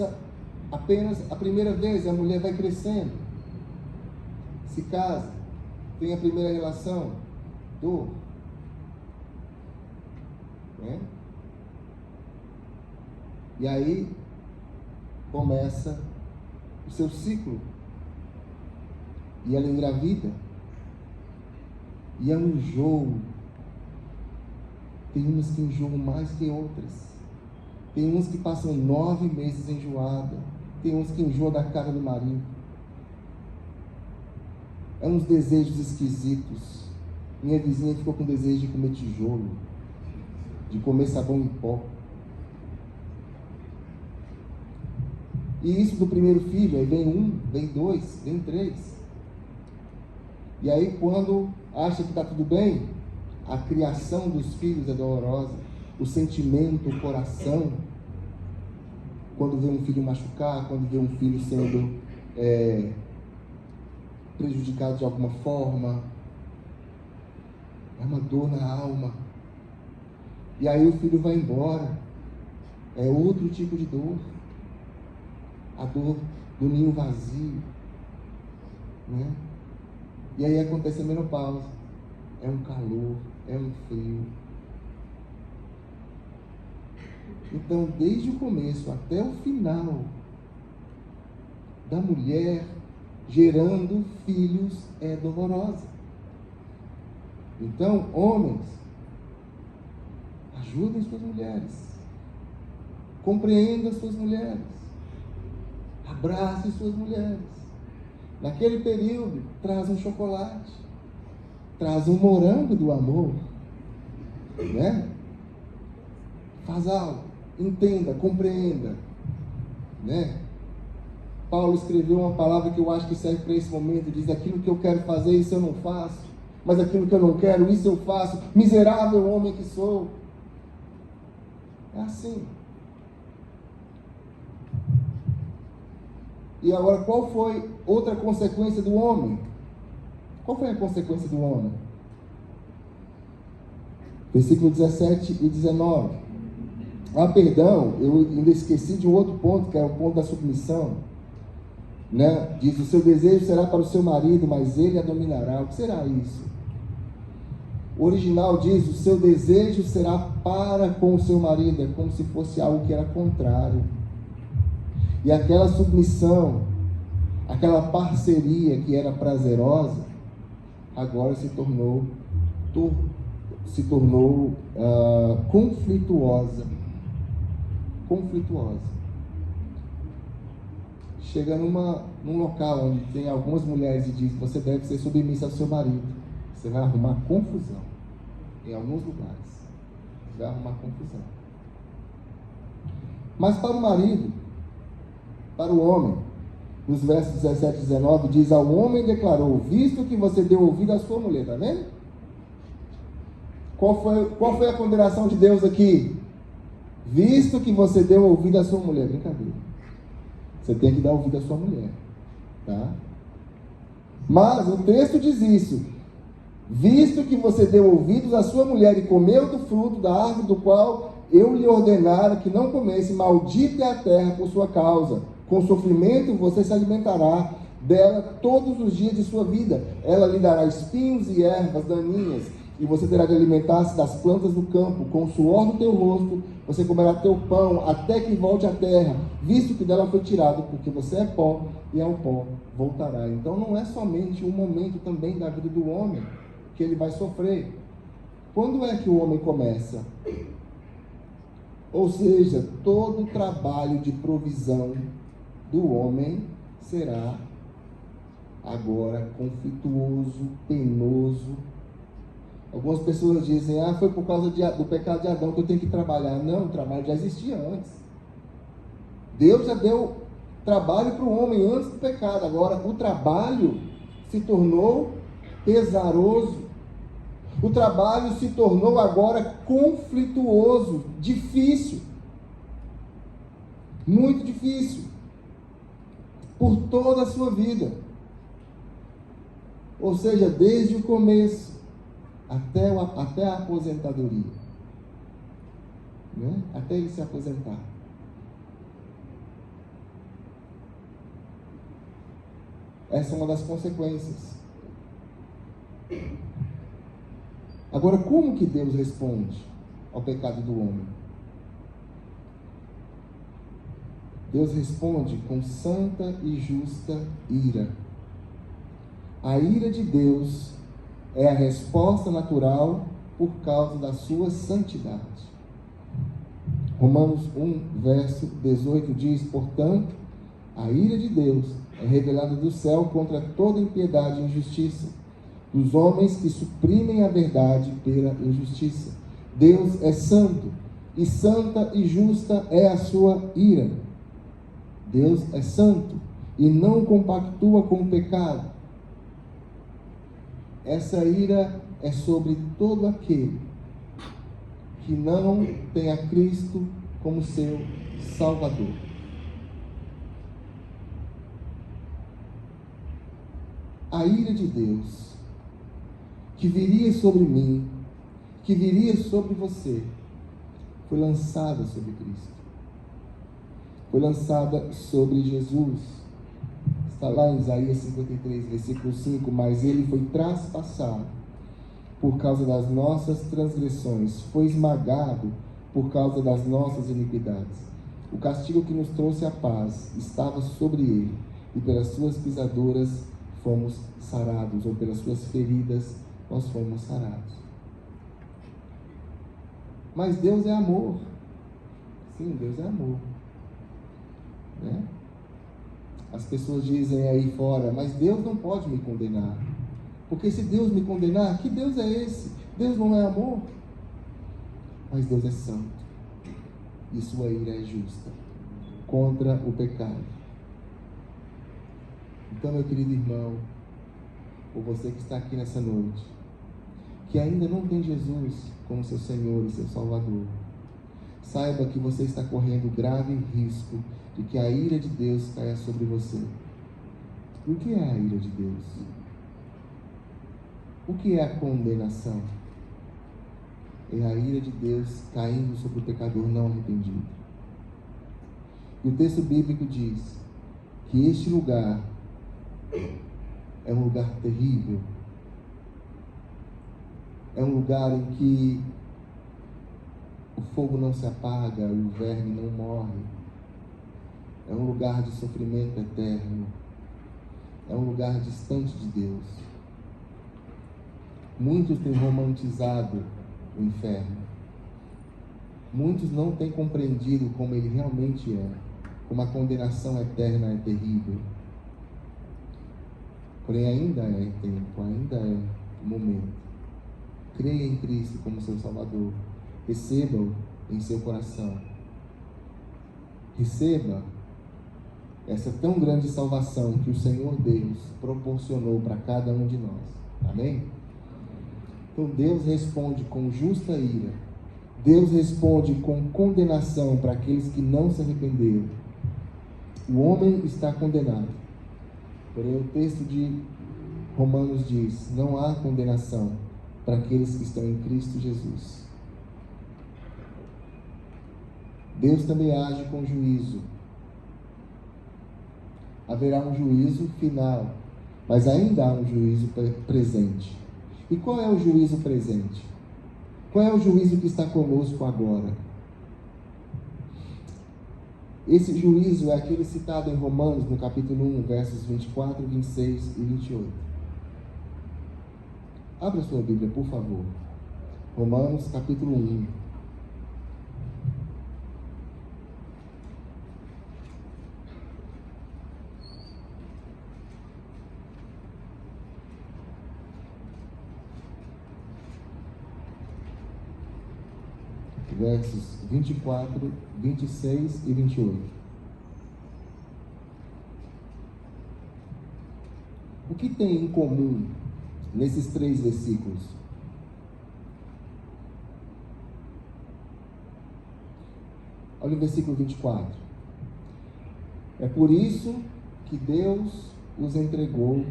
apenas a primeira vez, a mulher vai crescendo, se casa, tem a primeira relação, dor, né? E aí começa o seu ciclo, e ela engravida, e é um enjoo. Tem umas que enjoam mais que outras. Tem uns que passam 9 meses enjoada. Tem uns que enjoam da cara do marido. É uns desejos esquisitos. Minha vizinha ficou com desejo de comer tijolo, de comer sabão em pó. E isso do primeiro filho, aí vem 1, vem 2, vem 3. E aí quando acha que está tudo bem, a criação dos filhos é dolorosa. O sentimento, o coração, quando vê um filho machucar, quando vê um filho sendo prejudicado de alguma forma, é uma dor na alma. E aí o filho vai embora, é outro tipo de dor, a dor do ninho vazio, né? E aí acontece a menopausa, é um calor, é um frio. Então, desde o começo até o final da mulher gerando filhos é dolorosa. Então, homens, ajudem suas mulheres, compreendam suas mulheres, abracem suas mulheres. Naquele período, traz um chocolate, traz um morango do amor, né? Faz algo, entenda, compreenda, né? Paulo escreveu uma palavra que eu acho que serve para esse momento, diz: aquilo que eu quero fazer, isso eu não faço, mas aquilo que eu não quero, isso eu faço, miserável homem que sou. É assim. E agora, qual foi outra consequência do homem? Qual foi a consequência do homem? Versículo 17 e 19. Ah, perdão, eu ainda esqueci de um outro ponto, que é o ponto da submissão. Né? Diz, o seu desejo será para o seu marido, mas ele a dominará. O que será isso? O original diz, o seu desejo será para com o seu marido. É como se fosse algo que era contrário. E aquela submissão, aquela parceria que era prazerosa, agora se tornou conflituosa. Chega num local onde tem algumas mulheres e diz, você deve ser submissa ao seu marido. Você vai arrumar confusão. Em alguns lugares. Você vai arrumar confusão. Mas para o marido, para o homem, nos versos 17 e 19, diz, ao homem declarou, visto que você deu ouvido à sua mulher, está vendo? Qual foi a condenação de Deus aqui? Visto que você deu ouvido à sua mulher. Brincadeira. Você tem que dar ouvido à sua mulher. Tá? Mas o texto diz isso. Visto que você deu ouvidos à sua mulher e comeu do fruto da árvore do qual eu lhe ordenara que não comesse, maldita é a terra por sua causa. Com sofrimento você se alimentará dela todos os dias de sua vida. Ela lhe dará espinhos e ervas daninhas. E você terá de alimentar-se das plantas do campo, com o suor do teu rosto, você comerá teu pão, até que volte à terra, visto que dela foi tirado, porque você é pó, e ao pó voltará. Então não é somente um momento também da vida do homem, que ele vai sofrer. Quando é que o homem começa? Ou seja, todo o trabalho de provisão do homem será agora conflituoso, penoso. Algumas pessoas dizem, foi por causa do pecado de Adão que eu tenho que trabalhar. Não, o trabalho já existia antes. Deus já deu trabalho para o homem antes do pecado. Agora, o trabalho se tornou pesaroso. O trabalho se tornou agora conflituoso, difícil. Muito difícil. Por toda a sua vida. Ou seja, desde o começo. Até a aposentadoria, né? Até ele se aposentar. Essa é uma das consequências. Agora, como que Deus responde ao pecado do homem? Deus responde com santa e justa ira. A ira de Deus é a resposta natural por causa da sua santidade. Romanos 1, verso 18 diz, portanto, a ira de Deus é revelada do céu contra toda impiedade e injustiça, dos homens que suprimem a verdade pela injustiça. Deus é santo, e santa e justa é a sua ira. Deus é santo, e não compactua com o pecado. Essa ira é sobre todo aquele que não tem a Cristo como seu Salvador. A ira de Deus, que viria sobre mim, que viria sobre você, foi lançada sobre Cristo. Foi lançada sobre Jesus. Está lá em Isaías 53, versículo 5, mas ele foi traspassado por causa das nossas transgressões, foi esmagado por causa das nossas iniquidades. O castigo que nos trouxe a paz estava sobre ele, e pelas suas pisaduras fomos sarados, ou pelas suas feridas nós fomos sarados. Mas Deus é amor. Sim, Deus é amor. Né? As pessoas dizem aí fora, mas Deus não pode me condenar. Porque se Deus me condenar, que Deus é esse? Deus não é amor? Mas Deus é santo. E sua ira é justa contra o pecado. Então, meu querido irmão, ou você que está aqui nessa noite, que ainda não tem Jesus como seu Senhor e seu Salvador, saiba que você está correndo grave risco de que a ira de Deus caia sobre você. E o que é a ira de Deus? O que é a condenação? É a ira de Deus caindo sobre o pecador não arrependido. E o texto bíblico diz que este lugar é um lugar terrível. É um lugar em que o fogo não se apaga, o verme não morre. É um lugar de sofrimento eterno. É um lugar distante de Deus. Muitos têm romantizado o inferno. Muitos não têm compreendido como ele realmente é, como a condenação eterna é terrível. Porém, ainda é tempo, ainda é momento. Creia em Cristo como seu Salvador. Receba-o em seu coração. Receba essa tão grande salvação que o Senhor Deus proporcionou para cada um de nós. Amém? Então Deus responde com justa ira. Deus responde com condenação para aqueles que não se arrependeram. O homem está condenado. Porém, o texto de Romanos diz: não há condenação para aqueles que estão em Cristo Jesus. Deus também age com juízo. Haverá um juízo final, mas ainda há um juízo presente. E qual é o juízo presente? Qual é o juízo que está conosco agora? Esse juízo é aquele citado em Romanos, no capítulo 1, versos 24, 26 e 28. Abra sua Bíblia, por favor. Romanos, capítulo 1. Versos 24, 26 e 28. O que tem em comum nesses 3 versículos? Olha o versículo 24. É por isso que Deus os entregou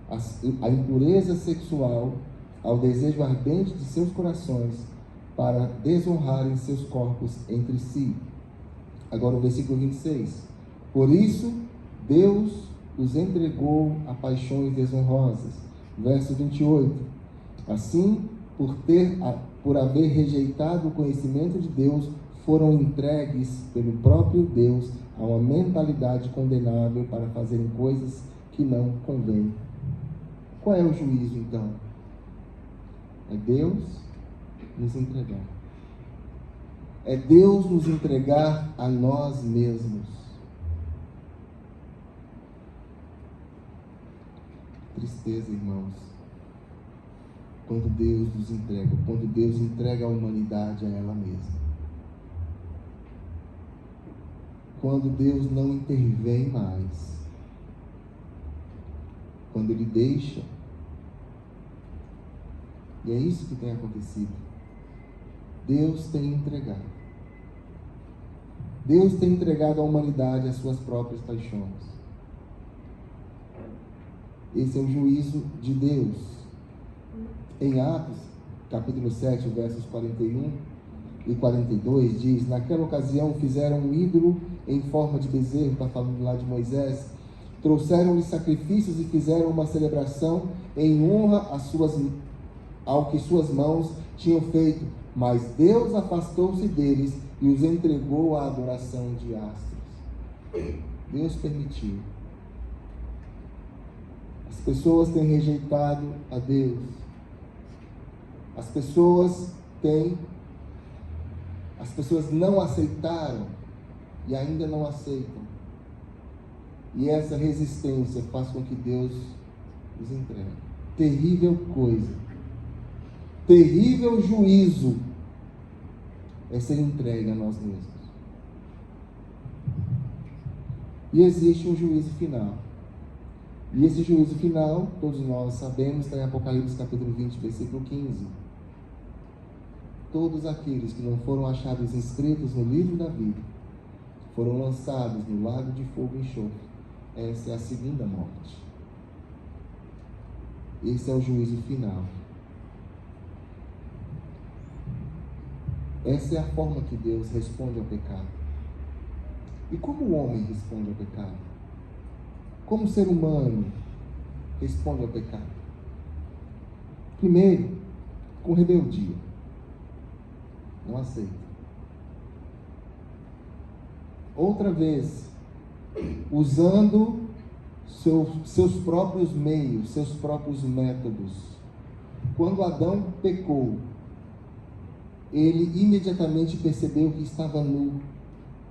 à impureza sexual, ao desejo ardente de seus corações, para desonrarem seus corpos entre si. Agora o versículo 26. Por isso, Deus os entregou a paixões desonrosas. Verso 28. Assim, por haver rejeitado o conhecimento de Deus, foram entregues pelo próprio Deus a uma mentalidade condenável para fazerem coisas que não convêm. Qual é o juízo, então? É Deus nos entregar. É Deus nos entregar a nós mesmos. Tristeza, irmãos, quando Deus nos entrega, quando Deus entrega a humanidade a ela mesma. Quando Deus não intervém mais. Quando Ele deixa. E é isso que tem acontecido. Deus tem entregado. Deus tem entregado à humanidade as suas próprias paixões. Esse é o juízo de Deus. Em Atos, capítulo 7, versos 41 e 42, diz: naquela ocasião fizeram um ídolo em forma de bezerro, está falando lá de Moisés, trouxeram-lhe sacrifícios e fizeram uma celebração em honra ao que suas mãos tinham feito. Mas Deus afastou-se deles e os entregou à adoração de astros. Deus permitiu. As pessoas têm rejeitado a Deus. As pessoas não aceitaram e ainda não aceitam. E essa resistência faz com que Deus os entregue. Terrível coisa. Terrível juízo é ser entregue a nós mesmos. E existe um juízo final. E esse juízo final, todos nós sabemos, está em Apocalipse capítulo 20, versículo 15. todos aqueles que não foram achados inscritos no livro da vida foram lançados no lago de fogo e enxofre. Essa é a segunda morte. Esse é o juízo final. Essa é a forma que Deus responde ao pecado. E como o homem responde ao pecado? Como o ser humano responde ao pecado? Primeiro, com rebeldia. Não aceita. Outra vez, usando seus próprios meios, seus próprios métodos. Quando Adão pecou, ele imediatamente percebeu que estava nu.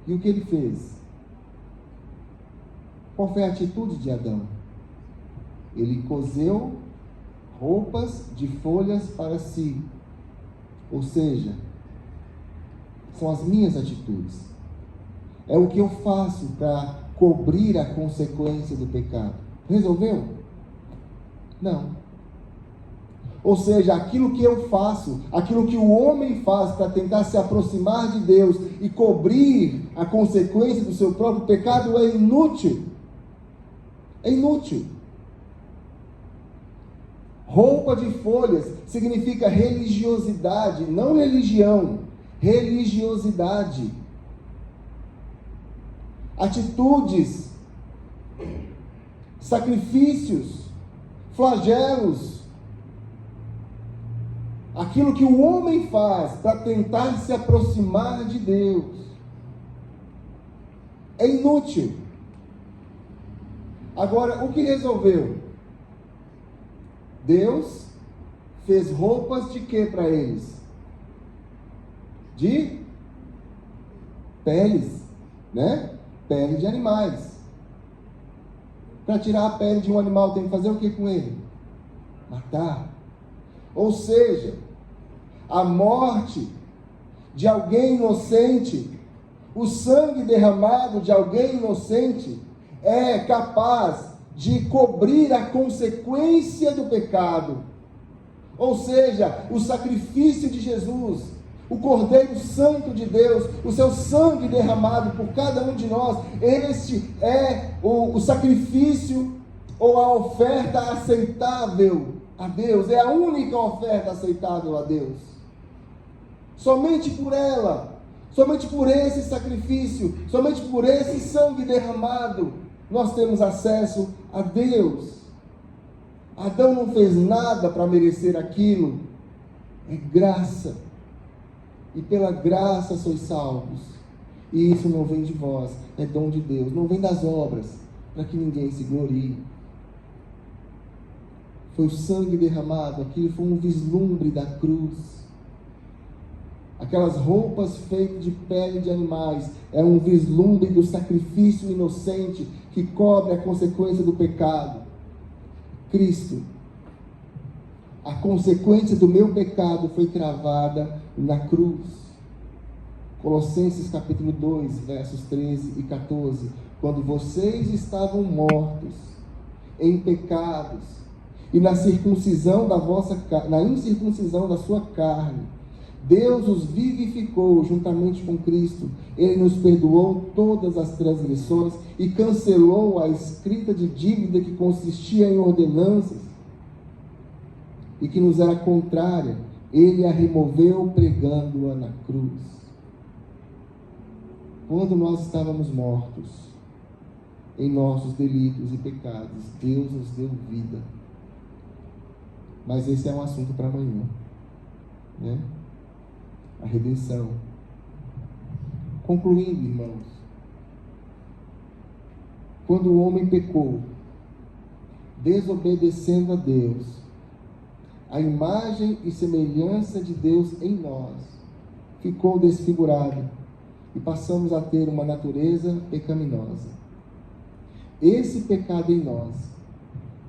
E o que ele fez? Qual foi a atitude de Adão? Ele coseu roupas de folhas para si. Ou seja, são as minhas atitudes. É o que eu faço para cobrir a consequência do pecado. Resolveu? Não. Ou seja, aquilo que eu faço, aquilo que o homem faz para tentar se aproximar de Deus e cobrir a consequência do seu próprio pecado é inútil. É inútil. Roupa de folhas significa religiosidade, não religião. Religiosidade. Atitudes, sacrifícios, flagelos. Aquilo que o homem faz para tentar se aproximar de Deus é inútil. Agora, o que resolveu? Deus fez roupas de quê para eles? De peles, né? Pele de animais. Para tirar a pele de um animal, tem que fazer o que com ele? Matar. Ou seja, a morte de alguém inocente, o sangue derramado de alguém inocente, é capaz de cobrir a consequência do pecado. Ou seja, o sacrifício de Jesus, o Cordeiro Santo de Deus, o seu sangue derramado por cada um de nós, este é o sacrifício ou a oferta aceitável a Deus, é a única oferta aceitável a Deus. Somente por ela, somente por esse sacrifício, somente por esse sangue derramado, nós temos acesso a Deus. Adão não fez nada para merecer aquilo, é graça. E pela graça sois salvos. E isso não vem de vós, é dom de Deus, não vem das obras, para que ninguém se glorie. Foi o sangue derramado, aquilo foi um vislumbre da cruz. Aquelas roupas feitas de pele de animais, é um vislumbre do sacrifício inocente que cobre a consequência do pecado. Cristo, a consequência do meu pecado foi cravada na cruz. Colossenses capítulo 2, versos 13 e 14. Quando vocês estavam mortos em pecados e na incircuncisão da sua carne, Deus os vivificou juntamente com Cristo. Ele nos perdoou todas as transgressões e cancelou a escrita de dívida que consistia em ordenanças e que nos era contrária. Ele a removeu pregando-a na cruz. Quando nós estávamos mortos em nossos delitos e pecados, Deus nos deu vida. Mas esse é um assunto para amanhã, né? A redenção. Concluindo, irmãos, quando o homem pecou, desobedecendo a Deus, a imagem e semelhança de Deus em nós ficou desfigurada e passamos a ter uma natureza pecaminosa. Esse pecado em nós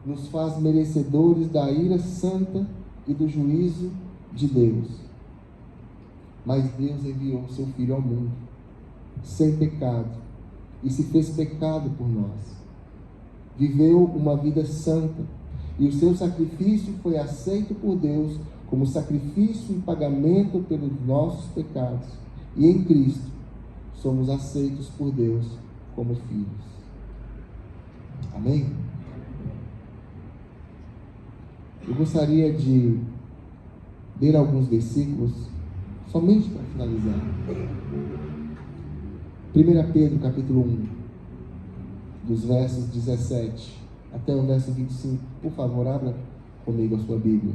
nos faz merecedores da ira santa e do juízo de Deus. Mas Deus enviou seu Filho ao mundo, sem pecado, e se fez pecado por nós. Viveu uma vida santa, e o seu sacrifício foi aceito por Deus como sacrifício e pagamento pelos nossos pecados, e em Cristo somos aceitos por Deus como filhos. Amém? Eu gostaria de ler alguns versículos, somente para finalizar. 1 Pedro, capítulo 1, dos versos 17 até o verso 25. Por favor, abra comigo a sua Bíblia.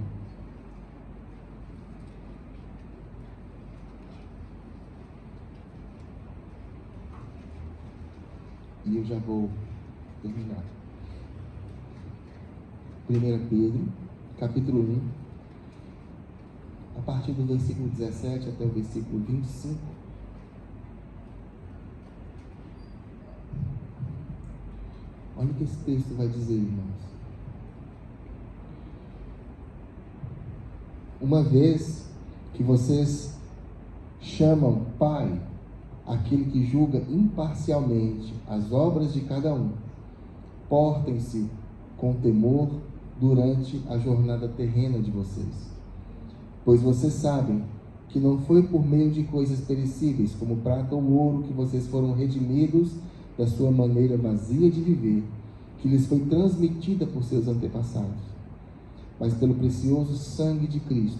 E eu já vou terminar. 1 Pedro, capítulo 1, a partir do versículo 17 até o versículo 25. Olha o que esse texto vai dizer, irmãos. Uma vez que vocês chamam Pai aquele que julga imparcialmente as obras de cada um, portem-se com temor durante a jornada terrena de vocês. Pois vocês sabem que não foi por meio de coisas perecíveis, como prata ou ouro, que vocês foram redimidos da sua maneira vazia de viver, que lhes foi transmitida por seus antepassados, mas pelo precioso sangue de Cristo,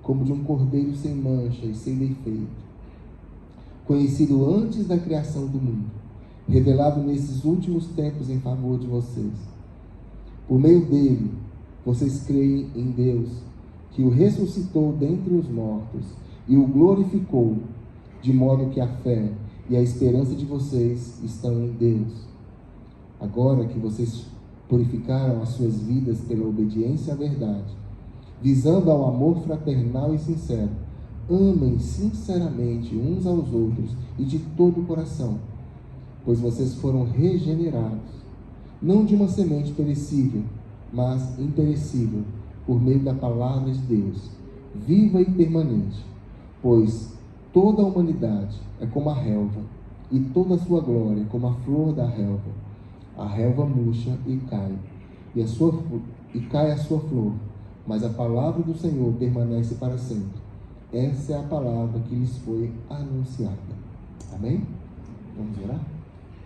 como de um cordeiro sem mancha e sem defeito, conhecido antes da criação do mundo, revelado nesses últimos tempos em favor de vocês. Por meio dele, vocês creem em Deus, que o ressuscitou dentre os mortos e o glorificou, de modo que a fé e a esperança de vocês estão em Deus. Agora que vocês purificaram as suas vidas pela obediência à verdade, visando ao amor fraternal e sincero, amem sinceramente uns aos outros e de todo o coração, pois vocês foram regenerados, não de uma semente perecível, mas imperecível, por meio da palavra de Deus, viva e permanente, pois toda a humanidade é como a relva, e toda a sua glória como a flor da relva. A relva murcha e cai, e cai a sua flor, mas a palavra do Senhor permanece para sempre. Essa é a palavra que lhes foi anunciada. Amém? Vamos orar?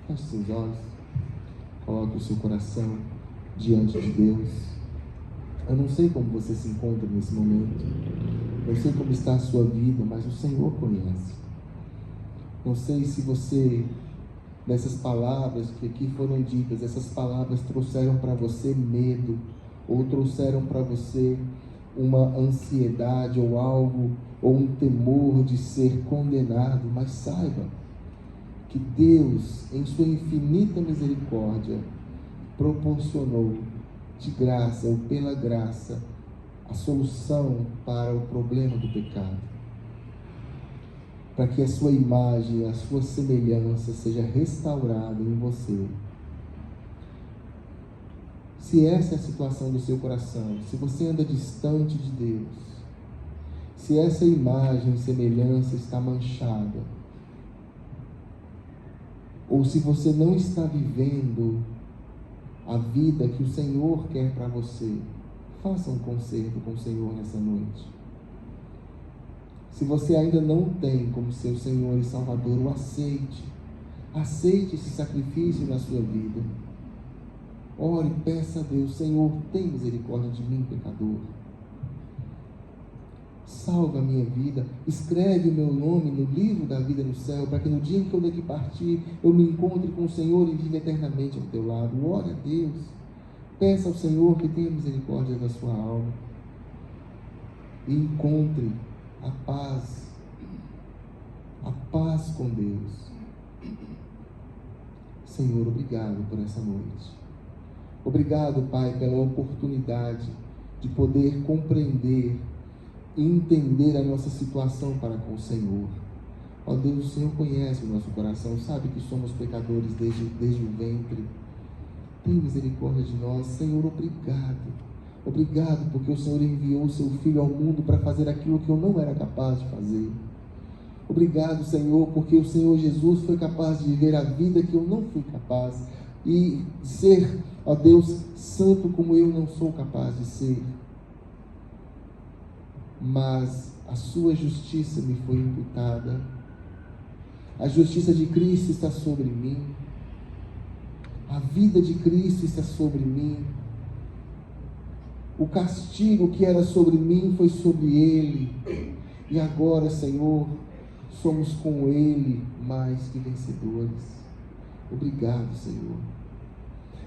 Feche seus olhos, coloque o seu coração diante de Deus. Eu não sei como você se encontra nesse momento, não sei como está a sua vida, mas o Senhor conhece. Não sei se você, dessas palavras que aqui foram ditas, essas palavras trouxeram para você medo, ou trouxeram para você uma ansiedade ou algo, ou um temor de ser condenado, mas saiba que Deus, em sua infinita misericórdia, proporcionou de graça ou pela graça a solução para o problema do pecado, para que a sua imagem, a sua semelhança seja restaurada em você. Se essa é a situação do seu coração, se você anda distante de Deus, se essa imagem e semelhança está manchada, ou se você não está vivendo a vida que o Senhor quer para você, faça um concerto com o Senhor nessa noite. Se você ainda não tem como seu Senhor e Salvador, o aceite. Aceite esse sacrifício na sua vida. Ore, peça a Deus: Senhor, tem misericórdia de mim, pecador. Salva a minha vida, escreve o meu nome no livro da vida no céu, para que no dia em que eu daqui partir, eu me encontre com o Senhor e viva eternamente ao teu lado. Ore a Deus, peça ao Senhor que tenha misericórdia da sua alma e encontre a paz com Deus. Senhor, obrigado por essa noite. Obrigado, Pai, pela oportunidade de poder compreender e entender a nossa situação para com o Senhor. Ó Deus, o Senhor conhece o nosso coração, sabe que somos pecadores desde o ventre. Tem misericórdia de nós, Senhor. Obrigado. Obrigado porque o Senhor enviou o seu Filho ao mundo para fazer aquilo que eu não era capaz de fazer. Obrigado, Senhor, porque o Senhor Jesus foi capaz de viver a vida que eu não fui capaz e ser, ó Deus, santo como eu não sou capaz de ser. mas a sua justiça me foi imputada. A justiça de Cristo está sobre mim. A vida de Cristo está sobre mim. O castigo que era sobre mim foi sobre Ele. E agora, Senhor, somos com Ele mais que vencedores. Obrigado, Senhor.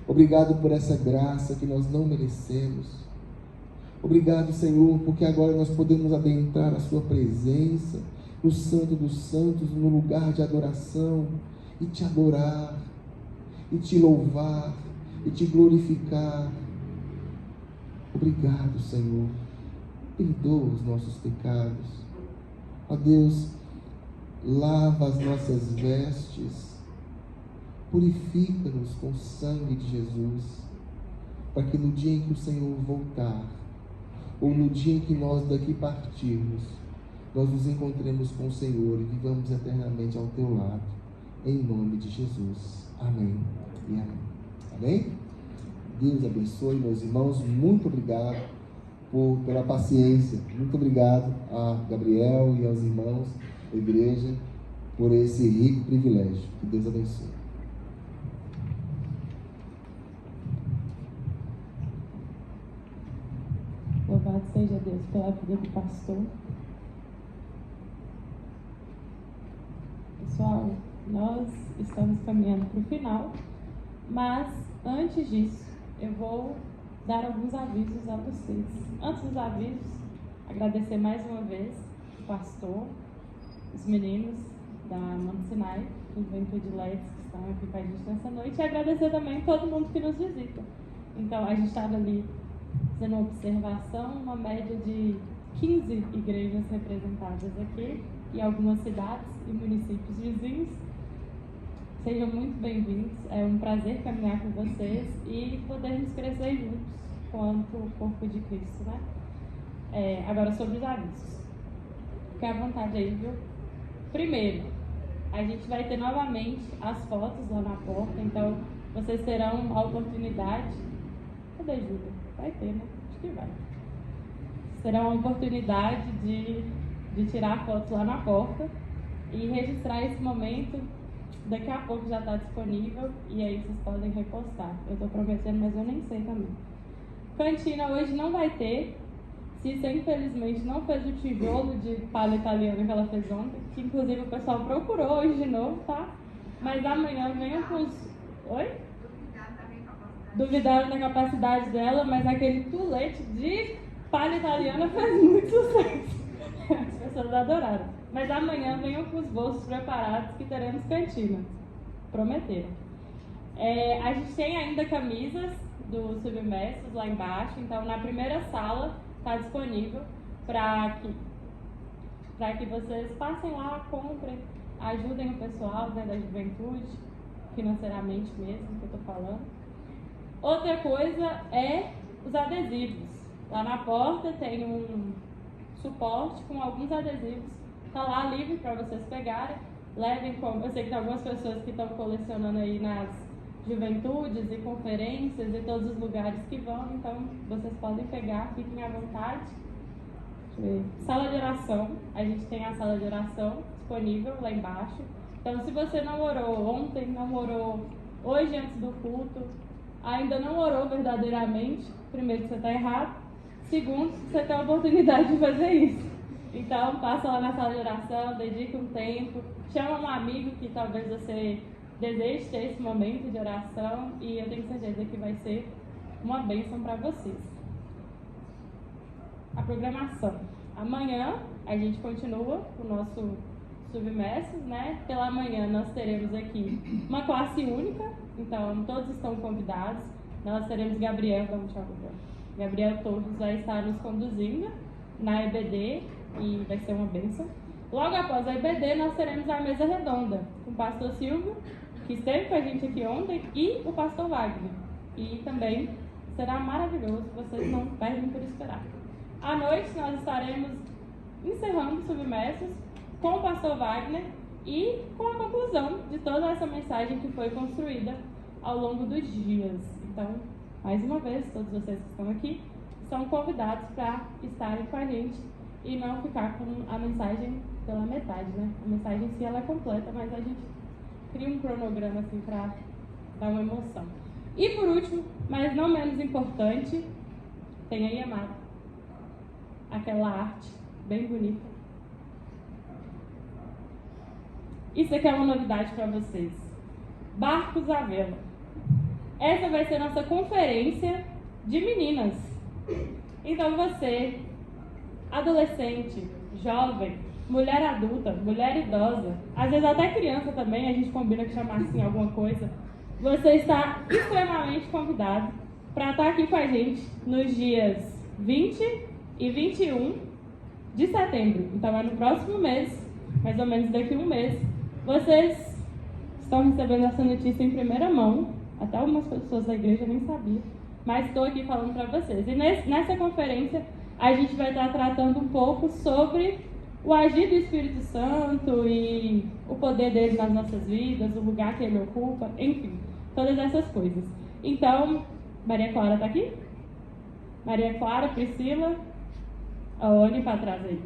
Obrigado por essa graça que nós não merecemos. Obrigado, Senhor, porque agora nós podemos adentrar a Sua presença, no Santo dos Santos, no lugar de adoração, e Te adorar, e Te louvar, e Te glorificar. Obrigado, Senhor. Perdoa os nossos pecados. Ó Deus, lava as nossas vestes, purifica-nos com o sangue de Jesus, para que no dia em que o Senhor voltar, ou no dia em que nós daqui partirmos, nós nos encontremos com o Senhor e vivamos eternamente ao teu lado, em nome de Jesus. Amém e amém. Amém? Deus abençoe, meus irmãos. Muito obrigado pela paciência. Muito obrigado a Gabriel e aos irmãos da igreja por esse rico privilégio. Que Deus abençoe. Louvado seja Deus pela vida do pastor. Pessoal, nós estamos caminhando para o final, mas antes disso, eu vou dar alguns avisos a vocês. Antes dos avisos, agradecer mais uma vez o pastor, os meninos da Monte Sinai, do Juventude Leves, que estão aqui com a gente nessa noite, e agradecer também todo mundo que nos visita. Então, a gente estava ali fazendo uma observação, uma média de 15 igrejas representadas aqui, e algumas cidades e municípios vizinhos. Sejam muito bem-vindos, é um prazer caminhar com vocês e podermos crescer juntos quanto o corpo de Cristo, né? Agora, sobre os avisos. Fique à vontade aí, viu? Primeiro, a gente vai ter novamente as fotos lá na porta, então vocês terão a oportunidade. Cadê a Júlia? Vai ter, né? Acho que vai. Vocês terão a oportunidade de tirar fotos lá na porta e registrar esse momento. Daqui a pouco já está disponível e aí vocês podem repostar. Eu estou prometendo, mas eu nem sei também. Cantina hoje não vai ter. Cissa, infelizmente, não fez o tijolo de palha italiana que ela fez ontem, que inclusive o pessoal procurou hoje de novo, tá? Mas amanhã venham com os... Oi? Duvidaram da capacidade dela, mas aquele tulete de palha italiana fez muito sucesso. As pessoas adoraram. Mas amanhã venham com os bolsos preparados que teremos cantina. Prometeram. A gente tem ainda camisas dos submersos lá embaixo. Então, na primeira sala está disponível para que vocês passem lá, comprem, ajudem o pessoal, né, da juventude, financeiramente mesmo, que eu estou falando. Outra coisa é os adesivos. Lá na porta tem um suporte com alguns adesivos. Está lá livre para vocês pegarem. Levem como. Eu sei que tem algumas pessoas que estão colecionando aí nas juventudes e conferências e todos os lugares que vão, então vocês podem pegar, fiquem à vontade. Sala de oração. A gente tem a sala de oração disponível lá embaixo. Então, se você não orou ontem, não orou hoje antes do culto, ainda não orou verdadeiramente, primeiro que você está errado, segundo que você tem a oportunidade de fazer isso. Então, passa lá na sala de oração, dedica um tempo, chama um amigo que talvez você deseje ter esse momento de oração e eu tenho certeza que vai ser uma bênção para vocês. A programação. Amanhã a gente continua com o nosso submersos, né? Pela manhã nós teremos aqui uma classe única, então todos estão convidados. Nós teremos Gabriel Torres vai estar nos conduzindo na EBD e vai ser uma bênção. Logo após a EBD nós teremos a mesa redonda com o pastor Silvio, que esteve com a gente aqui ontem, e o pastor Wagner. E também será maravilhoso, vocês não perdem por esperar. À noite nós estaremos encerrando os submersos com o pastor Wagner e com a conclusão de toda essa mensagem que foi construída ao longo dos dias. Então, mais uma vez, todos vocês que estão aqui são convidados para estarem com a gente e não ficar com a mensagem pela metade, né? A mensagem em si ela é completa, mas a gente cria um cronograma assim para dar uma emoção. E por último, mas não menos importante, tem aí, amado, aquela arte bem bonita. Isso aqui é uma novidade para vocês. Barcos à vela. Essa vai ser nossa conferência de meninas. Então você, adolescente, jovem, mulher adulta, mulher idosa, às vezes até criança também, a gente combina que chamar assim alguma coisa, você está extremamente convidado para estar aqui com a gente nos dias 20 e 21 de setembro. Então é no próximo mês, mais ou menos daqui a um mês. Vocês estão recebendo essa notícia em primeira mão, até algumas pessoas da igreja nem sabiam, mas estou aqui falando para vocês. E nessa conferência a gente vai estar tratando um pouco sobre o agir do Espírito Santo e o poder dele nas nossas vidas, o lugar que ele ocupa, enfim, todas essas coisas. Então, Maria Clara está aqui? Maria Clara, Priscila, olhe para trás aí.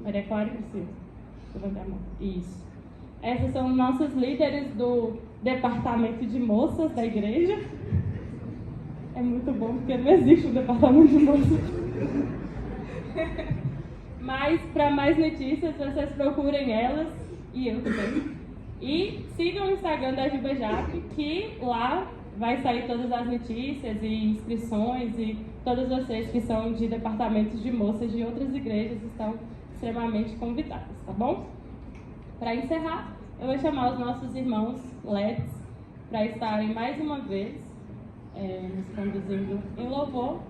Maria Clara e Priscila. Levanta a mão. Isso. Essas são nossas líderes do departamento de moças da igreja. É muito bom porque não existe um departamento de moças. Mas para mais notícias, vocês procurem elas e eu também. E sigam o Instagram da Jubejap, que lá vai sair todas as notícias e inscrições, e todas vocês que são de departamentos de moças de outras igrejas estão extremamente convidadas, tá bom? Para encerrar, eu vou chamar os nossos irmãos LEDs para estarem mais uma vez nos conduzindo em louvor,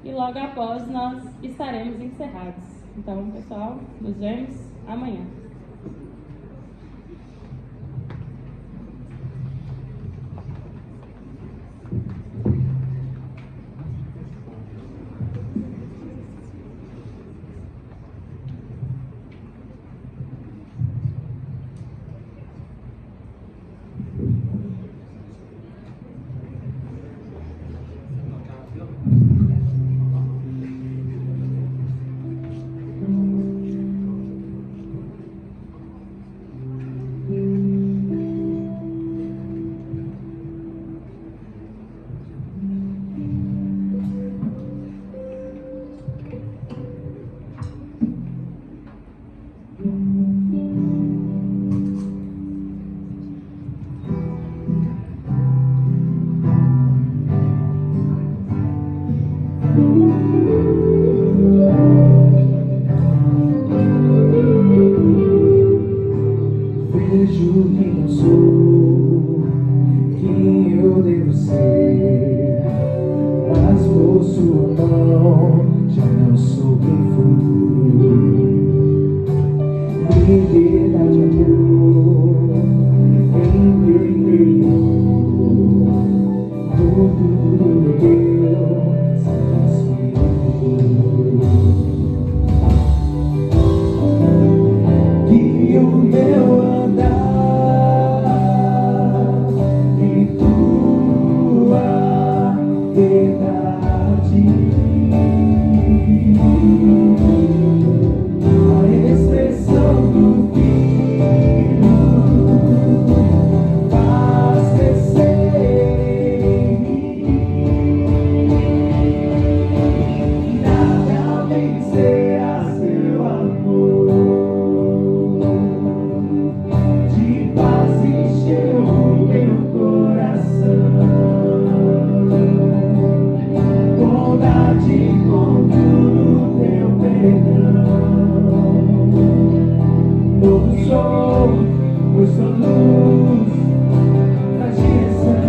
e logo após nós estaremos encerrados. Então, pessoal, nos vemos amanhã. Vejo que não sou quem eu devo ser, mas por sua mão já não sou quem fui. Liberdade, amor em meu interior, tudo Deus se inspirou. Que o meu e tua verdade, a expressão do Filho faz crescer em mim. Nada vencerá seu amor. De paz encheu o meu coração, bondade com tudo teu perdão. Novo sou, pois sou luz da direção.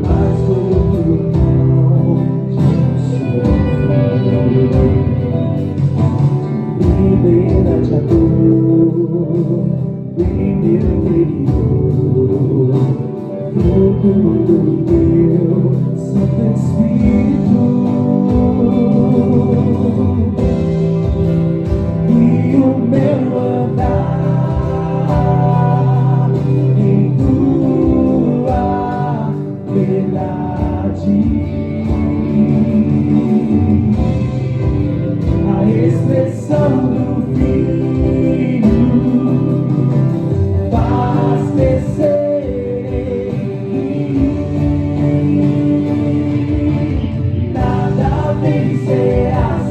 Mas por tua mão já sou.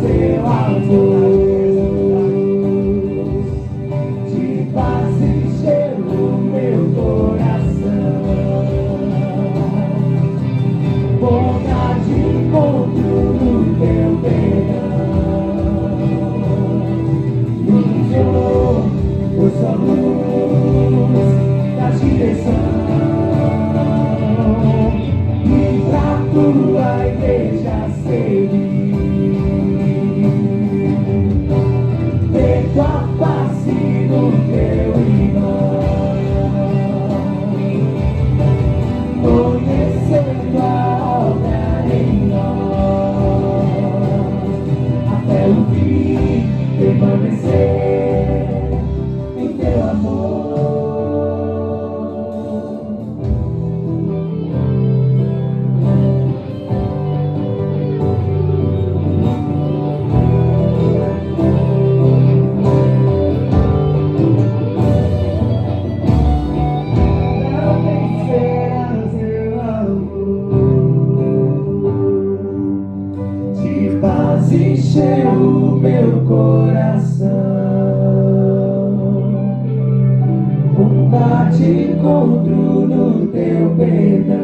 teu amor, de paz encher o meu coração, bondade encontro no teu perdão, iluminou por sua luz da direção, e pra tua igreja servir, ver tua face no teu irmão, conhecendo a obra em nós, até o fim permanecer em teu amor. Não vencerá teu amor, de paz encheu o meu coração, bondade encontro no teu perdão,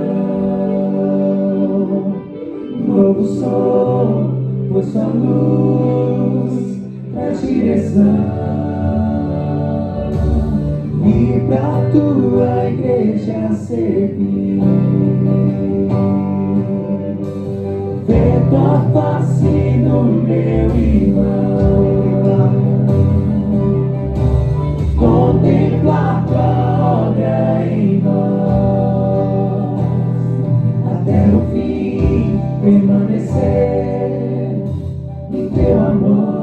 novo som por sua luz pra direção, e pra tua igreja servir, ver tua face no meu irmão, contemplar tua obra em nós, até o fim permanecer em teu amor.